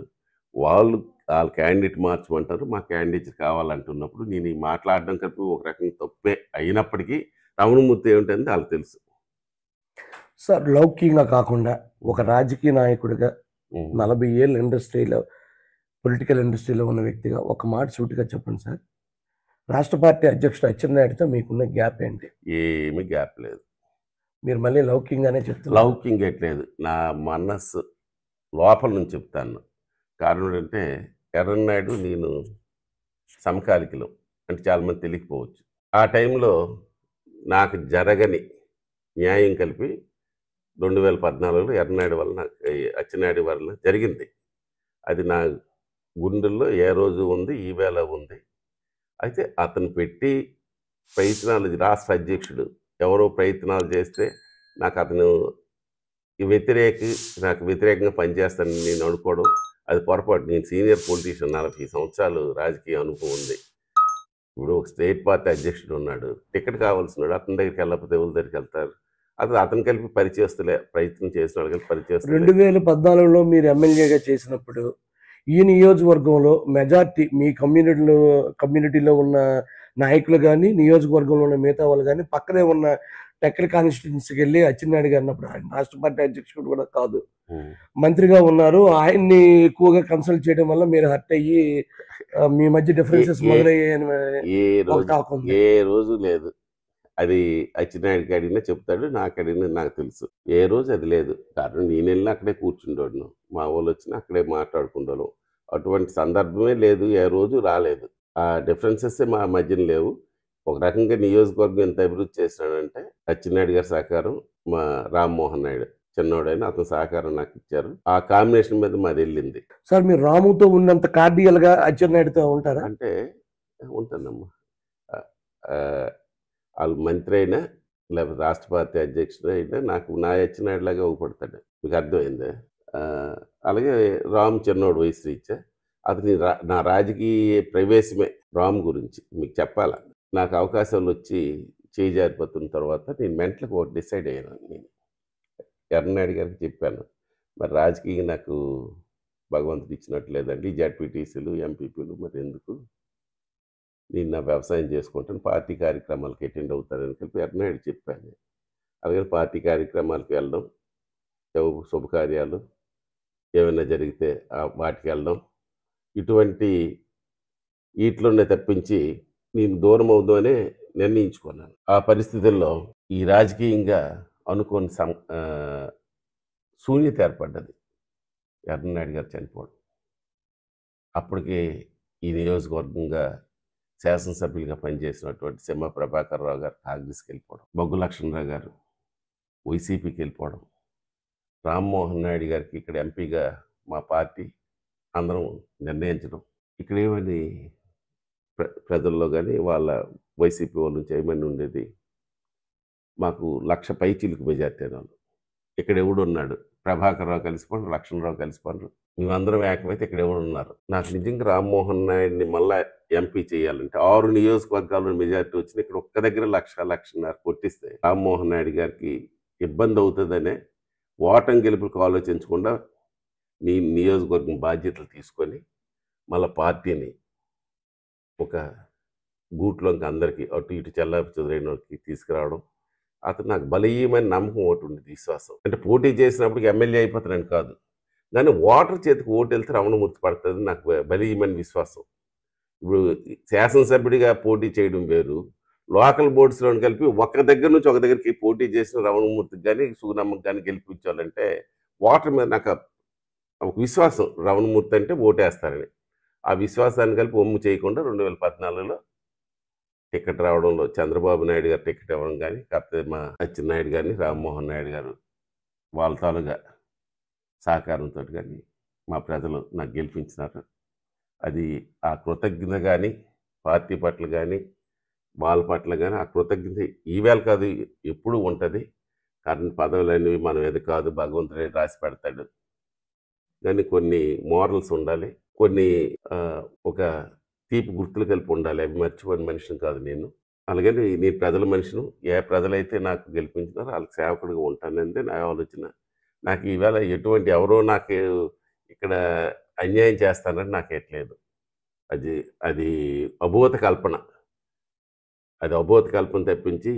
వాళ్ళ క్యాండిడేట్ మార్చమంటారు, మా క్యాండిడేట్ కావాలంటున్నప్పుడు నేను ఈ మాట్లాడడం కలిపి ఒక రకంగా తప్పే అయినప్పటికీ రమణమూర్తి ఏమిటంటే వాళ్ళకి తెలుసు. సార్ లౌకికంగా కాకుండా ఒక రాజకీయ నాయకుడిగా 40 ఏళ్ళ ఇండస్ట్రీలో పొలిటికల్ ఇండస్ట్రీలో ఉన్న వ్యక్తిగా ఒక మాట సూటిగా చెప్పండి సార్, రాష్ట్ర పార్టీ అధ్యక్షుడు అచ్చెన్నాయుడుతో మీకున్న గ్యాప్ ఏంటి? ఏమీ గ్యాప్ లేదు. మీరు మళ్ళీ లౌకికంగానే చెప్తారు. లౌకింగ్ ఎట్లేదు, నా మనస్సు లోపల నుంచి చెప్తాను. కారణం ఏంటంటే ఎర్రన్నాయుడు నేను సమకాలికలు అంటే చాలామంది తెలియకపోవచ్చు. ఆ టైంలో నాకు జరగని న్యాయం కలిపి 2014లో ఎర్రనాయుడు వలన అచ్చెన్నాయుడు వలన జరిగింది. అది నా గుండెల్లో ఏ రోజు ఉంది, ఈవేళ ఉంది. అయితే అతను పెట్టి ప్రయత్నాలు, రాష్ట్ర అధ్యక్షుడు ఎవరో ప్రయత్నాలు చేస్తే నాకు అతను నాకు వ్యతిరేకంగా పనిచేస్తానని నేను అనుకోవడం అది పొరపాటు. నేను సీనియర్ పొలిటీషియన్, 40 సంవత్సరాలు రాజకీయ అనుభవం ఉంది. ఇప్పుడు ఒక స్టేట్ పార్టీ అధ్యక్షుడు ఉన్నాడు, టికెట్ కావాల్సినాడు, అతని దగ్గరికి వెళ్ళకపోతే ఎవరి దగ్గరికి వెళ్తారు? అతను కలిపి పరిచయస్తులే, ప్రయత్నం చేసిన వాళ్ళు కలిపి పరిచయస్తులే. 2014లో మీరు ఎమ్మెల్యేగా చేసినప్పుడు ఈ నియోజకవర్గంలో మెజార్టీ మీ కమ్యూనిటీలో ఉన్న నాయకులు కానీ, నియోజకవర్గంలో ఉన్న మిగతా వాళ్ళు కానీ పక్కనే ఉన్న టెక్కలి కాన్స్టిట్యున్సీకి వెళ్ళి అచ్చెన్నాయుడు గారు అన్నప్పుడు ఆయన రాష్ట్ర పార్టీ అధ్యక్షుడు కూడా కాదు, మంత్రిగా ఉన్నారు, ఆయన్ని ఎక్కువగా కన్సల్ట్ చేయడం వల్ల మీరు హర్ట్ అయ్యి మీ మధ్య డిఫరెన్సెస్ మొదలయ్యాయని ఏ రోజు లేదు. అది అచ్చెన్నాయుడికి అడిగినా చెప్తాడు, నాకు అడిగినా నాకు తెలుసు. ఏ రోజు అది లేదు. కారణం నేను వెళ్ళినా అక్కడే కూర్చుంటాను, మా వాళ్ళు వచ్చినా అక్కడే మాట్లాడుకుంటాను. అటువంటి సందర్భమే లేదు, ఏ రోజు రాలేదు. ఆ డిఫరెన్సెస్ మా మధ్యన లేవు. ఒక రకంగా నియోజకవర్గం ఎంత అభివృద్ధి చేసినాడంటే అచ్చెన్నాయుడు గారి సహకారం, మా రామ్మోహన్ నాయుడు చిన్నోడైనా అతని సహకారం నాకు ఇచ్చారు. ఆ కాంబినేషన్ మీద మాది వెళ్ళింది. సార్ మీరు రాముతో ఉన్నంత కార్డియల్గా అచ్చెన్నాయుడుతో ఉంటారా? అంటే ఉంటానమ్మా. వాళ్ళు మంత్రి అయినా లేకపోతే రాష్ట్ర పార్టీ అధ్యక్షుడు అయినా నాకు నా అచ్చెన్నాయుడులాగా ఊపడతాడు. మీకు అర్థమైందా? అలాగే రామ్ చిన్నోడు వయసు రీత్యా అతని నా రాజకీయ ప్రవేశమే రామ్ గురించి మీకు చెప్పాలా. నాకు అవకాశాలు వచ్చి చేయి జారిపోతున్న తర్వాత నేను మెంటల్కి ఒకటి డిసైడ్ అయ్యాను. నేను ఎర్రనాయుడు గారికి చెప్పాను, మరి రాజకీయంగా నాకు భగవంతుడు ఇచ్చినట్టు లేదండి, జడ్పీటీసీలు ఎంపీపీలు మరి ఎందుకు, నేను నా వ్యవసాయం చేసుకుంటాను, పార్టీ కార్యక్రమాలకు అటెండ్ అవుతానని చెప్పి ఎర్రనాయుడు చెప్పాను. అలాగే పార్టీ కార్యక్రమాలకు వెళ్ళడం, శుభకార్యాలు ఏమైనా జరిగితే వాటికి వెళ్ళడం, ఇటువంటి వీటిలోనే తప్పించి నేను దూరం అవుదామనే నిర్ణయించుకున్నాను. ఆ పరిస్థితుల్లో ఈ రాజకీయంగా అనుకోని శూన్యత ఏర్పడ్డది. ఎర్రన్నాయుడు గారు చనిపోవడం. అప్పటికే ఈ నియోజకవర్గంగా శాసనసభ్యులుగా పనిచేసినటువంటి సింహ ప్రభాకర్ రావు గారు కాంగ్రెస్కి వెళ్ళిపోవడం, బొగ్గు లక్ష్మణరావు గారు వైసీపీకి వెళ్ళిపోవడం, రామ్మోహన్ నాయుడు గారికి ఇక్కడ ఎంపీగా మా పార్టీ అందరం నిర్ణయించడం, ఇక్కడ ఏమని ప్రజల్లో కానీ వాళ్ళ వైసీపీ వాళ్ళ నుంచి ఏమని ఉండేది, మాకు 1,00,000 పైచిలకు మెజార్టీ వాళ్ళు. ఇక్కడ ఎవడున్నాడు, ప్రభాకర్ రావు కలిసిపోండి, లక్ష్మణరావు కలిసిపోండి, మేమందరం ఏకమైతే ఇక్కడ ఎవరున్నారు. నాకు నిజంగా రామ్మోహన్ నాయుడిని మళ్ళీ ఎంపీ చేయాలంటే 6 నియోజకవర్గాల్లో మెజార్టీ వచ్చింది. ఇక్కడ ఒక్క దగ్గర 1,00,000 కొట్టిస్తే రామ్మోహన్ నాయుడు గారికి ఇబ్బంది అవుతుందనే ఓటమి గెలుపులకు ఆలోచించకుండా నీ నియోజకవర్గం బాధ్యతలు తీసుకొని మళ్ళీ పార్టీని ఒక గూట్లోకి అందరికీ అటు ఇటు చెల్లాపి చెదురైన వాళ్ళకి తీసుకురావడం, అతను నాకు బలీయమైన నమ్మకం ఒకటి ఉండేది, విశ్వాసం. అంటే పోటీ చేసినప్పటికి ఎమ్మెల్యే అయిపోతానని కాదు, కానీ ఓటర్ చేతికి ఓటు వెళ్తే రమణమూర్తి పడుతుంది నాకు బలీయమైన విశ్వాసం. ఇప్పుడు శాసనసభ్యుడిగా పోటీ చేయడం వేరు, లోకల్ బోర్డ్స్లో కలిపి ఒక దగ్గర నుంచి ఒక దగ్గరికి పోటీ చేసిన రమణమూర్తికి కానీ సుగుణమ్మకి కానీ గెలిపించాలంటే ఓటర్ మీద నాకు ఒక విశ్వాసం, రమణమూర్తి అంటే ఓటేస్తారని. ఆ విశ్వాసాన్ని కలిపి ఒమ్ము చేయకుండా 2014లో టికెట్ రావడంలో చంద్రబాబు నాయుడు గారు టికెట్ ఇవ్వడం కానీ, కాకపోతే మా అచ్చెన్నాయుడు గారిని రామ్మోహన్ నాయుడు గారు వాళ్ళ తాలుగా సహకారంతో కానీ మా ప్రజలు నాకు గెలిపించినారు. అది ఆ కృతజ్ఞత కానీ పార్టీ పట్ల కానీ వాళ్ళ పట్ల కానీ ఆ కృతజ్ఞత ఈవేళ కాదు ఎప్పుడూ ఉంటుంది. कारण పదవులు అనేవి మనం ఏది కాదు, భగవంతుడే రాసి పెడతాడు. కానీ కొన్ని మోరల్స్ ఉండాలి, కొన్ని ఒక తీపి గుర్తులు కలిపి ఉండాలి. అవి మర్చిపోయిన మనిషిని కాదు నేను. అలాగని నేను ప్రజల మనిషిను, ఏ ప్రజలైతే నాకు గెలిపించినారో వాళ్ళకి సేవకుడిగా ఉంటానంటే నా ఆలోచన. నాకు ఈవేళ ఎటువంటి ఎవరో నాకు ఇక్కడ అన్యాయం చేస్తానని నాకు ఎట్లేదు. అది అది అబోధ కల్పన. అది అబోధ కల్పన తప్పించి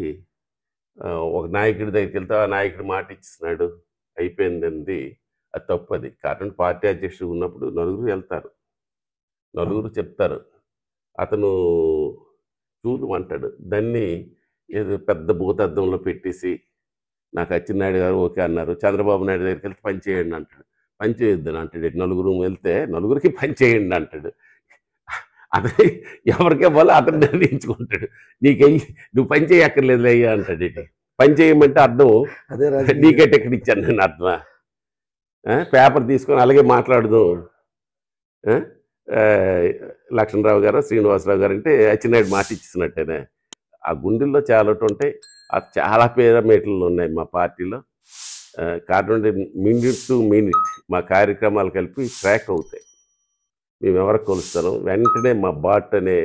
ఒక నాయకుడి దగ్గరికి వెళ్తే ఆ నాయకుడు మాట ఇచ్చిస్తున్నాడు అయిపోయింది, అది తప్పది. కారణం పార్టీ అధ్యక్షుడు ఉన్నప్పుడు నలుగురు వెళ్తారు, నలుగురు చెప్తారు, అతను చూడమంటాడు. దాన్ని ఏదో పెద్ద భూతద్దంలో పెట్టేసి నాకు అచ్చెన్నాయుడు గారు ఓకే అన్నారు, చంద్రబాబు నాయుడు దగ్గరికి వెళ్తే పని చేయండి అంటాడు. పని చేయొద్దని అంటాడు. నలుగురు వెళ్తే నలుగురికి పని చేయండి అంటాడు. అదే ఎవరికి ఇవ్వాలో అతను నిర్ణయించుకుంటాడు. నువ్వు పని చేయక్కర్లేదు అయ్యా అంటాడు. ఇటు పని చేయమంటే అర్థం అదే నీకే టికెట్ ఇచ్చాను నేను అర్థమా? పేపర్ తీసుకొని అలాగే మాట్లాడదు. లక్ష్మణరావు గారు శ్రీనివాసరావు గారు అంటే అచ్చెన్నాయుడు మాట ఇచ్చినట్టేనే. ఆ గుండెల్లో చాలా ఉంటాయి. అది చాలా పేరామీటర్లు ఉన్నాయి మా పార్టీలో. కాబట్టి మినిట్ టు మినిట్ మా కార్యక్రమాలు కలిపి ట్రాక్ అవుతాయి. మేము ఎవరికి కొలుస్తాం వెంటనే మా బాట్ అనే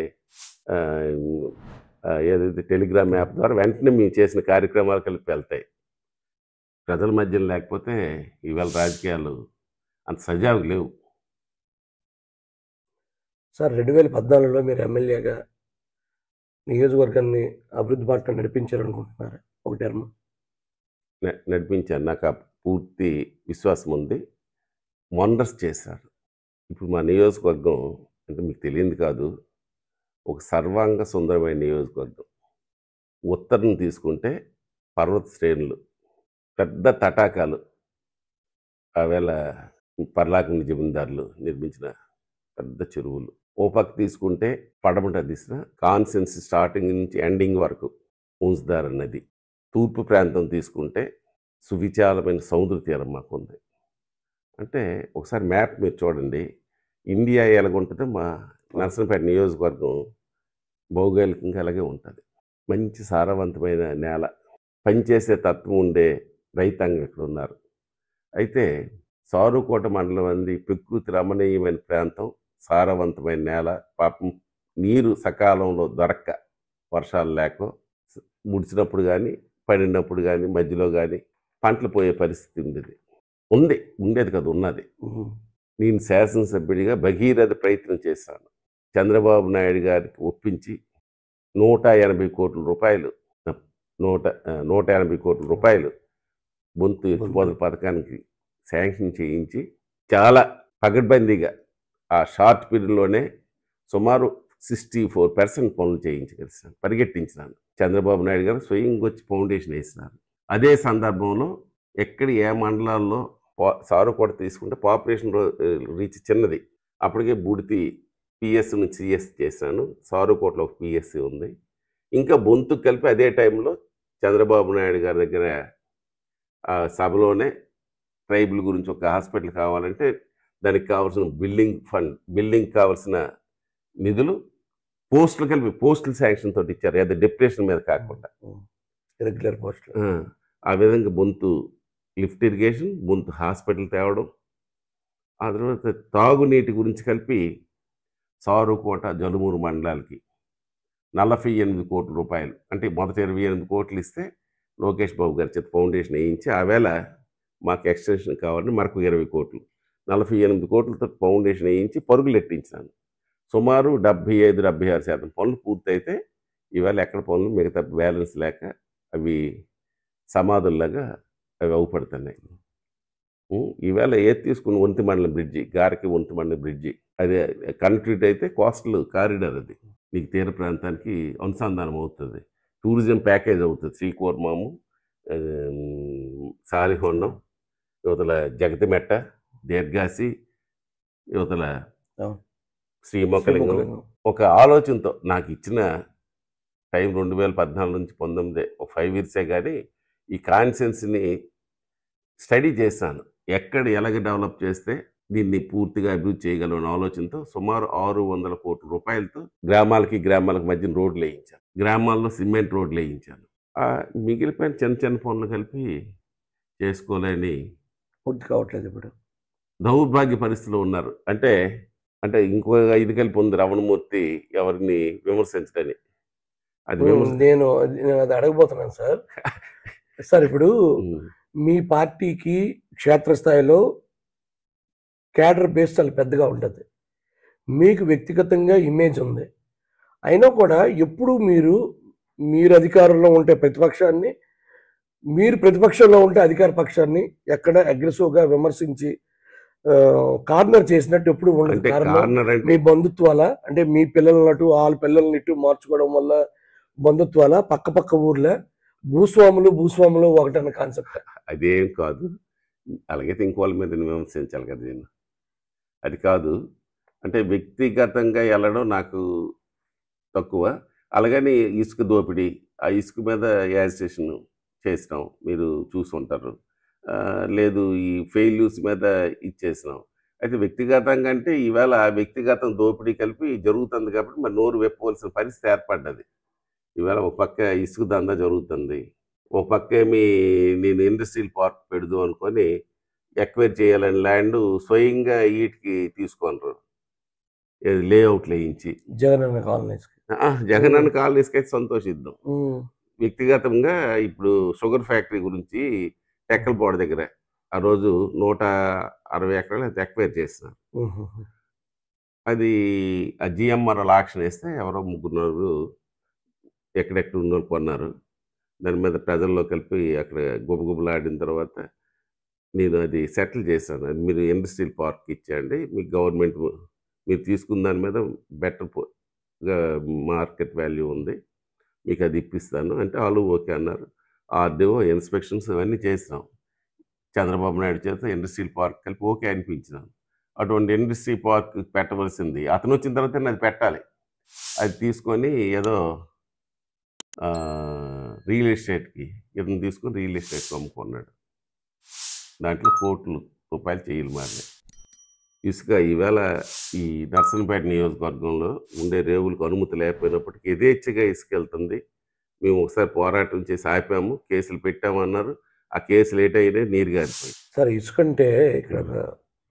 ఏదైతే టెలిగ్రామ్ యాప్ ద్వారా వెంటనే మేము చేసిన కార్యక్రమాలు కలిపి వెళ్తాయి. ప్రజల మధ్యలో లేకపోతే ఈవేళ రాజకీయాలు అంత సజావుగా లేవు. సార్ 2014లో మీరు ఎమ్మెల్యేగా నియోజకవర్గాన్ని అభివృద్ధి బాటలో నడిపించారనుకుంటున్నారు ఒక టర్మ్? నడిపించాను, నాకు ఆ పూర్తి విశ్వాసం ఉంది. వండర్స్ చేశారు. ఇప్పుడు మా నియోజకవర్గం అంటే మీకు తెలియంది కాదు, ఒక సర్వాంగ సుందరమైన నియోజకవర్గం. ఉత్తరం తీసుకుంటే పర్వత శ్రేణులు, పెద్ద తటాకాలు, ఆవేళ పర్లాకుని జమీందారులు నిర్మించిన పెద్ద చెరువులు. ఓ పక్క తీసుకుంటే పడమట దిశ కాన్సెన్స్ స్టార్టింగ్ నుంచి ఎండింగ్ వరకు ఉంచుదార నది. తూర్పు ప్రాంతం తీసుకుంటే సువిశాలమైన సముద్ర తీరం మాకు ఉంది. అంటే ఒకసారి మ్యాప్ మీరు చూడండి, ఇండియా ఎలాగుంటుందో మా నరసనపేట నియోజకవర్గం భౌగోళికంగా అలాగే ఉంటుంది. మంచి సారవంతమైన నేల, పనిచేసే తత్వం ఉండే రైతాంగం ఇక్కడ ఉన్నారు. అయితే సారుకోట మండలం అంది ప్రకృతి రమణీయమైన ప్రాంతం, సారవంతమైన నేల. పాపం నీరు సకాలంలో దొరక్క, వర్షాలు లేక ముడిచినప్పుడు కానీ పడినప్పుడు కానీ మధ్యలో కానీ పంటలు పోయే పరిస్థితి ఉండేది కదా, ఉన్నది. నేను శాసనసభ్యుడిగా భగీరథ ప్రయత్నం చేశాను. చంద్రబాబు నాయుడు గారికి ఒప్పించి 180 కోట్ల రూపాయలు 180 కోట్ల రూపాయలు బొంతు ఎత్తిపోతల పథకానికి శాంక్షన్ చేయించి చాలా పగడ్బందీగా ఆ షార్ట్ పీరియడ్లోనే సుమారు 64% పనులు చేయించగలిసాను, పరిగెట్టించినాను. చంద్రబాబు నాయుడు గారు స్వయంగా వచ్చి ఫౌండేషన్ వేసినారు. అదే సందర్భంలో ఎక్కడ ఏ మండలాల్లో సారుకోట తీసుకుంటే పాపులేషన్ రీచ్ చిన్నది. అప్పటికే బూడితి పిఎస్ నుంచి సిఎస్ చేశాను. సారుకోటలో ఒక పిఎస్సి ఉంది. ఇంకా బొంతుకు కలిపి అదే టైంలో చంద్రబాబు నాయుడు గారి దగ్గర సభలోనే ట్రైబుల్ గురించి ఒక హాస్పిటల్ కావాలంటే దానికి కావాల్సిన బిల్డింగ్ కావాల్సిన నిధులు పోస్టులు కలిపి పోస్టుల శాంక్షన్ తోటి ఇచ్చారు. అది డిప్రెషన్ మీద కాకుండా రెగ్యులర్ పోస్టులు. ఆ విధంగా Bonthu lift irrigation, Bonthu hospital తేవడం, ఆ తర్వాత తాగునీటి గురించి కలిపి సారుకోట, జలుమూరు మండలాలకి 48 కోట్ల రూపాయలు, అంటే మొదట 28 కోట్లు ఇస్తే లోకేష్ బాబు గారి చేత ఫౌండేషన్ వేయించి ఆవేళ మాకు ఎక్స్టెన్షన్ కావాలని మరొక 20 కోట్లు, 48 కోట్లతో ఫౌండేషన్ వేయించి పరుగులు ఎట్టించాను. సుమారు 75-76% పనులు పూర్తయితే ఇవాళ ఎక్కడ పనులు మిగతా బ్యాలెన్స్ లేక అవి సమాధుల్లాగా అవి అవుపడుతున్నాయి. ఈవేళ ఏది తీసుకుని ఒంటిమండలం బ్రిడ్జి, గారికి ఒంటిమండలం బ్రిడ్జి, అది కనెక్టివిటీ అయితే కోస్టల్ కారిడార్, అది నీకు తీర ప్రాంతానికి అనుసంధానం అవుతుంది. టూరిజం ప్యాకేజ్ అవుతుంది. శ్రీకోర్మాము, సాలిహొండం, యువతల జగతిమెట్ట, దీర్ఘాసి, యువతల శ్రీమొక్కలింగం. ఒక ఆలోచనతో నాకు ఇచ్చిన టైం 2014 నుంచి 19 ఒక 5 ఇయర్సే కానీ ఈ కాన్సెన్స్ని స్టడీ చేశాను. ఎక్కడ ఎలాగ డెవలప్ చేస్తే దీన్ని పూర్తిగా అభివృద్ధి చేయగలను ఆలోచనతో సుమారు 600 కోట్ల రూపాయలతో గ్రామాలకు మధ్య రోడ్లు వేయించాను. గ్రామాల్లో సిమెంట్ రోడ్లు వేయించాను. మిగిలిపోయిన చిన్న పనులు కలిపి చేసుకోలేని పూర్తి కావట్లేదు. ఇప్పుడు దౌర్భాగ్య పరిస్థితిలో ఉన్నారు. అంటే ఇంకో 5 కలిపి ఉంది రమణమూర్తి ఎవరిని విమర్శించడని. అది నేను అది అడగబోతున్నాను సార్. సార్ ఇప్పుడు మీ పార్టీకి క్షేత్రస్థాయిలో క్యాడర్ బేస్ చాలా పెద్దగా ఉంటుంది. మీకు వ్యక్తిగతంగా ఇమేజ్ ఉంది. అయినా కూడా ఎప్పుడు మీరు అధికారంలో ఉంటే ప్రతిపక్షాన్ని, మీరు ప్రతిపక్షంలో ఉంటే అధికార పక్షాన్ని ఎక్కడ అగ్రెసివ్గా విమర్శించి కార్నర్ చేసినట్టు ఎప్పుడు ఉండదు. కారణం మీ బంధుత్వాల, అంటే మీ పిల్లలనటు వాళ్ళ పిల్లల్ని ఇటు మార్చుకోవడం వల్ల బంధుత్వాల, పక్క ఊర్లో భూస్వాములు ఒకటన్న కాన్సెప్ట్. అదేం కాదు. అలాగైతే ఇంకోళ్ళ మీద విమర్శించాలి కదా నేను. అది కాదు. అంటే వ్యక్తిగతంగా వెళ్ళడం నాకు తక్కువ. అలాగని ఇసుక దోపిడీ, ఆ ఇసుక మీద యాజిటేషన్ చేసినాం, మీరు చూసుంటారు. లేదు ఈ ఫెయిల్యూర్స్ మీద ఇచ్చేసినాం. అయితే వ్యక్తిగతంగా అంటే ఈవేళ వ్యక్తిగతం దోపిడీ కలిపి జరుగుతుంది కాబట్టి మరి నోరు వెప్పవలసిన పరిస్థితి ఏర్పడ్డది. ఈవేళ ఒక పక్క ఇసుక దందా జరుగుతుంది, ఒక పక్క నేను ఇండస్ట్రియల్ పార్క్ పెడదాం అనుకొని ఎక్వైర్ చేయాలని ల్యాండ్ స్వయంగా వీటికి తీసుకొనరు, లేఅవుట్లు వేయించి. జగనన్న కాలనీస్కి అయితే సంతోషిద్దాం. వ్యక్తిగతంగా ఇప్పుడు షుగర్ ఫ్యాక్టరీ గురించి టెక్కలపాడు దగ్గర ఆ రోజు 160 ఎకరాలు అయితే ఎక్వైర్ చేస్తున్నారు. అది ఆ జిఎంఆర్ఎల్ ఆక్షన్ వేస్తే ఎవరో 3 ఎక్కడెక్కడ ఉన్న వాళ్ళు కొన్నారు. దాని మీద ప్రజల్లో కలిపి అక్కడ గుబగుబలాడిన తర్వాత నేను అది సెటిల్ చేశాను. అది మీరు ఇండస్ట్రియల్ పార్క్ ఇచ్చేయండి, మీకు గవర్నమెంట్ మీరు తీసుకున్న దాని మీద బెటర్గా మార్కెట్ వాల్యూ ఉంది, మీకు అది ఇప్పిస్తాను అంటే వాళ్ళు ఓకే అన్నారు. ఆర్డీఓ ఇన్స్పెక్షన్స్ ఇవన్నీ చేసినాం. చంద్రబాబు నాయుడు చేత ఇండస్ట్రియల్ పార్క్ కలిపి ఓకే అనిపించినాను. అటువంటి ఇండస్ట్రీ పార్క్ పెట్టవలసింది అతను వచ్చిన తర్వాత అది పెట్టాలి. అది తీసుకొని ఏదో రియల్ ఎస్టేట్కి ఇతను తీసుకొని రియల్ ఎస్టేట్కి అమ్ముకున్నాడు. దాంట్లో కోట్ల రూపాయలు చేయలు మారినాయి. ఇసుక ఈవేళ ఈ నర్సంపేట నియోజకవర్గంలో ఉండే రేవులకు అనుమతి లేకపోయినప్పటికీ యథేచ్ఛగా ఇసుక వెళ్తుంది. మేము ఒకసారి పోరాటం చేసి ఆపాము, కేసులు పెట్టామన్నారు. ఆ కేసులు ఏటైనా నీరు గారిపోయి. సార్ ఇసుకంటే ఇక్కడ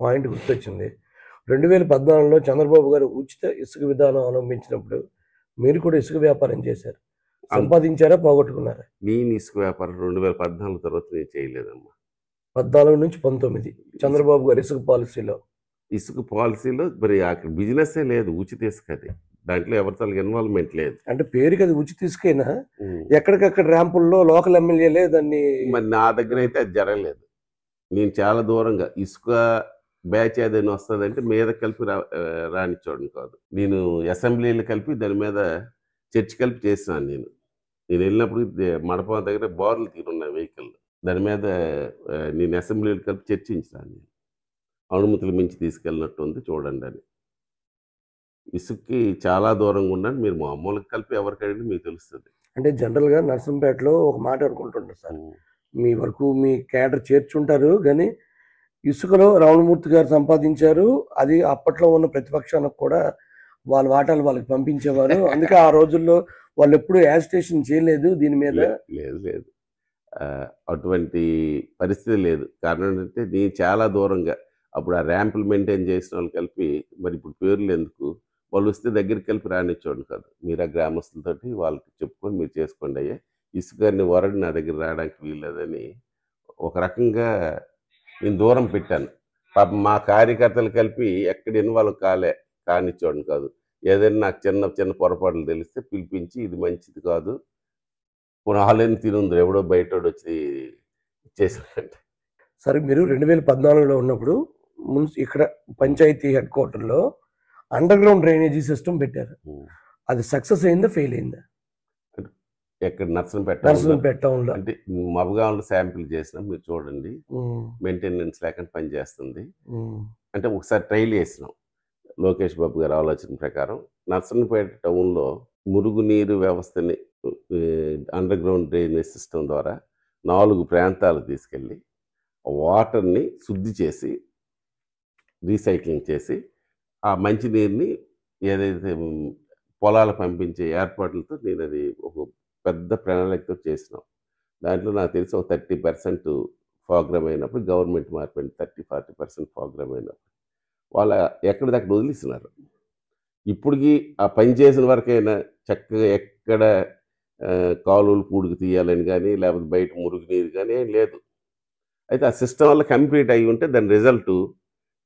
పాయింట్ గుర్తొచ్చింది. 2014లో చంద్రబాబు గారు ఉచిత ఇసుక విధానం అవలంబించినప్పుడు మీరు కూడా ఇసుక వ్యాపారం చేశారు. సంపాదించారా, పోగొట్టుకున్నారా? నేను ఇసుక వ్యాపారం 2014 తర్వాత నేను చేయలేదమ్మా. 14 నుంచి 19 చంద్రబాబు గారు ఇసుక పాలసీలో మరి అక్కడ బిజినెస్సే లేదు, ఉచిత ఇసుక. అది దాంట్లో ఎవరితో ఇన్వాల్వ్మెంట్ లేదు. అంటే పేరుకి అది ఉచిత ఇసుకైనా ఎక్కడికక్కడ ర్యాంపుల్లో లోకల్ ఎమ్మెల్యేలే దాన్ని. మరి నా దగ్గర అయితే అది జరగలేదు. నేను చాలా దూరంగా ఇసుక బ్యాచ్ ఏదైనా వస్తుందంటే మీద కలిపి రానిచ్చోడం కాదు. నేను అసెంబ్లీలు కలిపి దాని మీద చర్చ కలిపి చేసినాను. నేను నేను వెళ్ళినప్పుడు మండపం దగ్గర బార్లు తీరున్నాయి వెహికల్. దాని మీద నేను అసెంబ్లీలో కలిపి చర్చించాను. అనుమతులు మించి తీసుకెళ్ళినట్టు ఉంది చూడండి అని. ఇసుక్కి చాలా దూరంగా ఉన్నాను. మీరు మామూలుగా కలిపి ఎవరికి అడిగినా మీకు తెలుస్తుంది. అంటే జనరల్గా నర్సంపేటలో ఒక మాట అనుకుంటుంటారు సార్, మీ వరకు మీ క్యాడర్ చేర్చుంటారు కానీ ఇసుకలో రావణమూర్తి గారు సంపాదించారు, అది అప్పట్లో ఉన్న ప్రతిపక్షానికి కూడా వాళ్ళ వాటాలు వాళ్ళకి పంపించేవారు. అందుకే ఆ రోజుల్లో వాళ్ళు ఎప్పుడు యాజిటేషన్ చేయలేదు దీని మీద. లేదు లేదు, అటువంటి పరిస్థితి లేదు. కారణం ఏంటంటే నేను చాలా దూరంగా అప్పుడు ఆ ర్యాంపులు మెయింటైన్ చేసిన వాళ్ళు కలిపి, మరి ఇప్పుడు పేర్లు ఎందుకు, వాళ్ళు వస్తే దగ్గరికి కలిపి రానిచ్చేవాడు కాదు. మీరు ఆ గ్రామస్తులతోటి వాళ్ళకి చెప్పుకొని మీరు చేసుకోండి అయ్యా, ఇసుకని వరడి నా దగ్గర రావడానికి వీల్లేదని ఒక రకంగా నేను దూరం పెట్టాను. పాపం మా కార్యకర్తలు కలిపి ఎక్కడ ఇన్వాల్వ్ కానిచ్చేవాడిని కాదు. ఏదైనా నాకు చిన్న చిన్న పొరపాట్లు తెలిస్తే పిలిపించి ఇది మంచిది కాదు, పునాలని తినుంది ఎవడో బయటోడు వచ్చి ఇచ్చేసాడంటే. సరే, మీరు 2014లో ఉన్నప్పుడు ఇక్కడ పంచాయతీ హెడ్ క్వార్టర్లో అండర్ గ్రౌండ్ డ్రైనేజీ సిస్టమ్ పెట్టారు. అది సక్సెస్ అయిందా, ఫెయిల్ అయిందా? ఎక్కడ నర్సంపేట టౌన్లో అంటే మబగాంలో శాంపిల్ చేసినాం, మీరు చూడండి. మెయింటెనెన్స్ లేకుండా పనిచేస్తుంది. అంటే ఒకసారి ట్రైల్ చేసినాం లోకేష్ బాబు గారి ఆలోచన ప్రకారం. నర్సంపేట టౌన్లో మురుగునీరు వ్యవస్థని అండర్ గ్రౌండ్ డ్రైనేజ్ సిస్టమ్ ద్వారా 4 ప్రాంతాలకు తీసుకెళ్ళి వాటర్ని శుద్ధి చేసి రీసైక్లింగ్ చేసి ఆ మంచినీరుని ఏదైతే పొలాలు పంపించే ఏర్పాట్లతో నేను అది ఒక పెద్ద ప్రణాళికతో చేసినాం. దాంట్లో నాకు తెలిసి ఒక 30% ప్రోగ్రామ్ అయినప్పుడు గవర్నమెంట్ మారిపోయింది. 30-40% ప్రోగ్రామ్ అయినప్పుడు వాళ్ళ ఎక్కడిదక్కడ వదిలేస్తున్నారు. ఇప్పటికీ ఆ పని చేసిన వరకైనా చక్కగా ఎక్కడ కాలువలు పూడికి తీయాలని కానీ లేకపోతే బయట మురుగునీరు కానీ ఏం లేదు. అయితే ఆ సిస్టమ్ వల్ల కంప్లీట్ అయ్యి ఉంటే దాని రిజల్ట్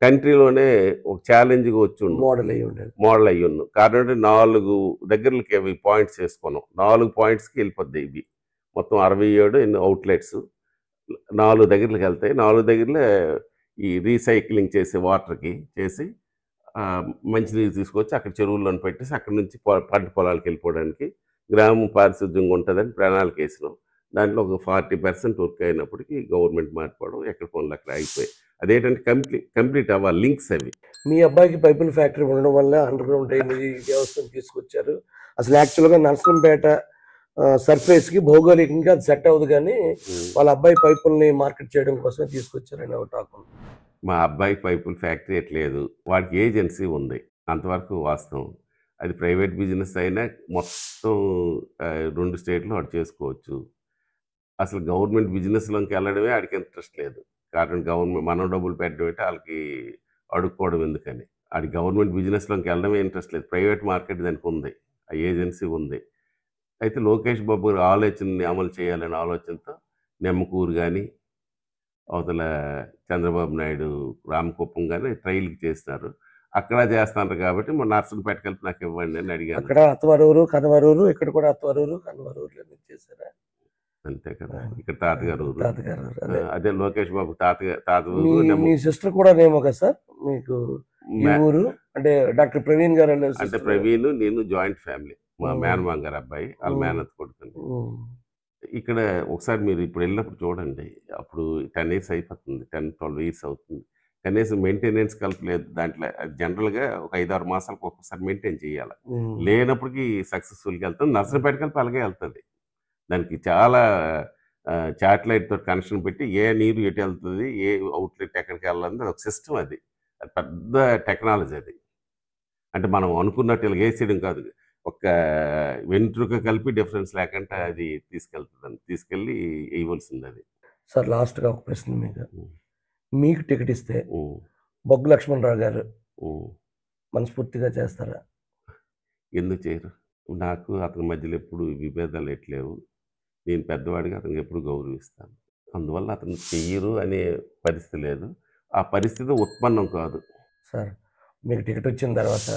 కంట్రీలోనే ఒక ఛాలెంజ్గా వచ్చి మోడల్ అయ్యి ఉన్నాం. కారణం అంటే 4 దగ్గరలకి అవి పాయింట్స్ వేసుకున్నాం. 4 పాయింట్స్కి వెళ్ళిపోద్ది. ఇవి మొత్తం 67 ఎన్ని అవుట్లెట్స్ 4 దగ్గరకి వెళ్తాయి. 4 దగ్గరలో ఈ రీసైక్లింగ్ చేసే వాటర్కి చేసి మంచినీరు తీసుకొచ్చి అక్కడ చెరువుల్లోని పెట్టేసి అక్కడి నుంచి పంట పొలాలకు వెళ్ళిపోవడానికి గ్రామం పారిశుద్ధ్యంగా ఉంటుందని ప్రణాళిక వేసినాం. దాంట్లో ఒక 40% వర్క్ అయినప్పటికీ గవర్నమెంట్ మారిపోవడం ఎక్కడ పనులు అక్కడ అయిపోయాయి. అదేంటంటే కంప్లీట్ అవ్వాలి లింక్స్ అవి. మీ అబ్బాయికి పైపుల ఫ్యాక్టరీ ఉండడం వల్ల అండర్ గ్రౌండ్ డ్రైనేజీ వ్యవస్థను తీసుకొచ్చారు. అసలు యాక్చువల్గా నర్సంపేట సర్ఫేస్కి భౌగోళికంగా అది సెట్ అవ్వదు, కానీ వాళ్ళ అబ్బాయి పైపుల్ని మార్కెట్ చేయడం కోసమే తీసుకొచ్చారని ఒక టాక్. మా అబ్బాయి పైపుల ఫ్యాక్టరీ ఎట్లేదు, వాడికి ఏజెన్సీ ఉంది, అంతవరకు వాస్తవం. అది ప్రైవేట్ బిజినెస్ అయినా మొత్తం 2 స్టేట్లో వాడు చేసుకోవచ్చు. అసలు గవర్నమెంట్ బిజినెస్లోకి వెళ్ళడమే వాడికి ఇంట్రెస్ట్ లేదు. కారణం గవర్నమెంట్ మనం డబ్బులు పెట్టడం అంటే వాళ్ళకి అడుక్కోవడం ఎందుకని. వాడి గవర్నమెంట్ బిజినెస్లోకి వెళ్ళడమే ఇంట్రెస్ట్ లేదు. ప్రైవేట్ మార్కెట్ దానికి ఉంది, ఆ ఏజెన్సీ ఉంది. అయితే లోకేష్ బాబు గారి ఆలోచనని అమలు చేయాలనే ఆలోచనతో నెమ్మకూరు కానీ అవతల చంద్రబాబు నాయుడు రామకుప్పం కానీ ట్రైల్కి చేస్తున్నారు. అక్కడ చేస్తున్నారు కాబట్టి మన నర్సంపేట కలిపి నాకు ఇవ్వండి అని అడిగాను. అక్కడ అత్తవరూరు కనవరూరు, ఇక్కడ కూడా అత్తవరూరు కనవరూరు చేశారా? అంతే కదా. ఇక్కడ తాతగారు అదే లోకేష్ బాబు తాత మీ సిస్టర్ కూడా నేమో కదా సార్ మీకు ఊరు? అంటే డాక్టర్ ప్రవీణ్ గారు అంటే ప్రవీణ్ నేను జాయింట్ ఫ్యామిలీ. మా మేనమామ గారు అబ్బాయి, వాళ్ళ మేనత్ కొడుతుంది. ఇక్కడ ఒకసారి మీరు ఇప్పుడు వెళ్ళినప్పుడు చూడండి, అప్పుడు 10 years అయిపోతుంది, 10-12 years అవుతుంది. కనీసం మెయింటెనెన్స్ కలపలేదు దాంట్లో. జనరల్గా ఒక 5-6 మాసాలకు ఒక్కొక్కసారి మెయింటైన్ చేయాలి. లేనప్పటికీ సక్సెస్ఫుల్గా వెళ్తుంది. నర్సంపేట కలిపి అలాగే వెళ్తుంది. దానికి చాలా శాటిలైట్ తోటి కనెక్షన్ పెట్టి ఏ నీరు ఎటు వెళ్తుంది, ఏ అవుట్లెట్ ఎక్కడికి వెళ్ళాలి, ఒక సిస్టమ్. అది పెద్ద టెక్నాలజీ. అది అంటే మనం అనుకున్నట్టు ఇలా వేసేయడం కాదు, ఒక వెంట్రుక కలిపి డిఫరెన్స్ లేకుండా అది తీసుకెళ్ళి వేయవలసింది. అది సార్ లాస్ట్గా ఒక ప్రశ్న మీకు టికెట్ ఇస్తే బొగ్గు లక్ష్మణరావు గారు మనస్ఫూర్తిగా చేస్తారా? ఎందుకు చేయరు? నాకు అతని మధ్యలో ఎప్పుడు విభేదాలు ఎట్లేవు. నేను పెద్దవాడిగా అతనికి ఎప్పుడు గౌరవిస్తాను. అందువల్ల అతను చెయ్యరు అనే పరిస్థితి లేదు. ఆ పరిస్థితి ఉత్పన్నం కాదు. సార్ మీకు టికెట్ వచ్చిన తర్వాత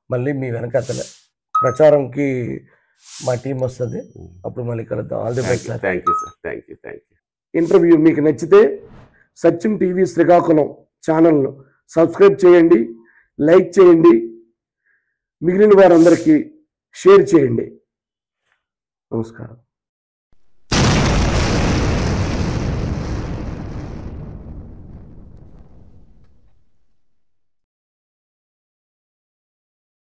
మళ్ళీ మీ వెనకాతల ప్రచారంకి మా టీం వస్తుంది, అప్పుడు మళ్ళీ కలుద్దాం. All the best sir. Thank you sir. Thank you. Interview మీకు నచ్చితే సత్యం టీవీ శ్రీకాకుళం ఛానల్ను సబ్స్క్రైబ్ చేయండి, లైక్ చేయండి, మిగిలిన వారందరికీ షేర్ చేయండి. నమస్కారం.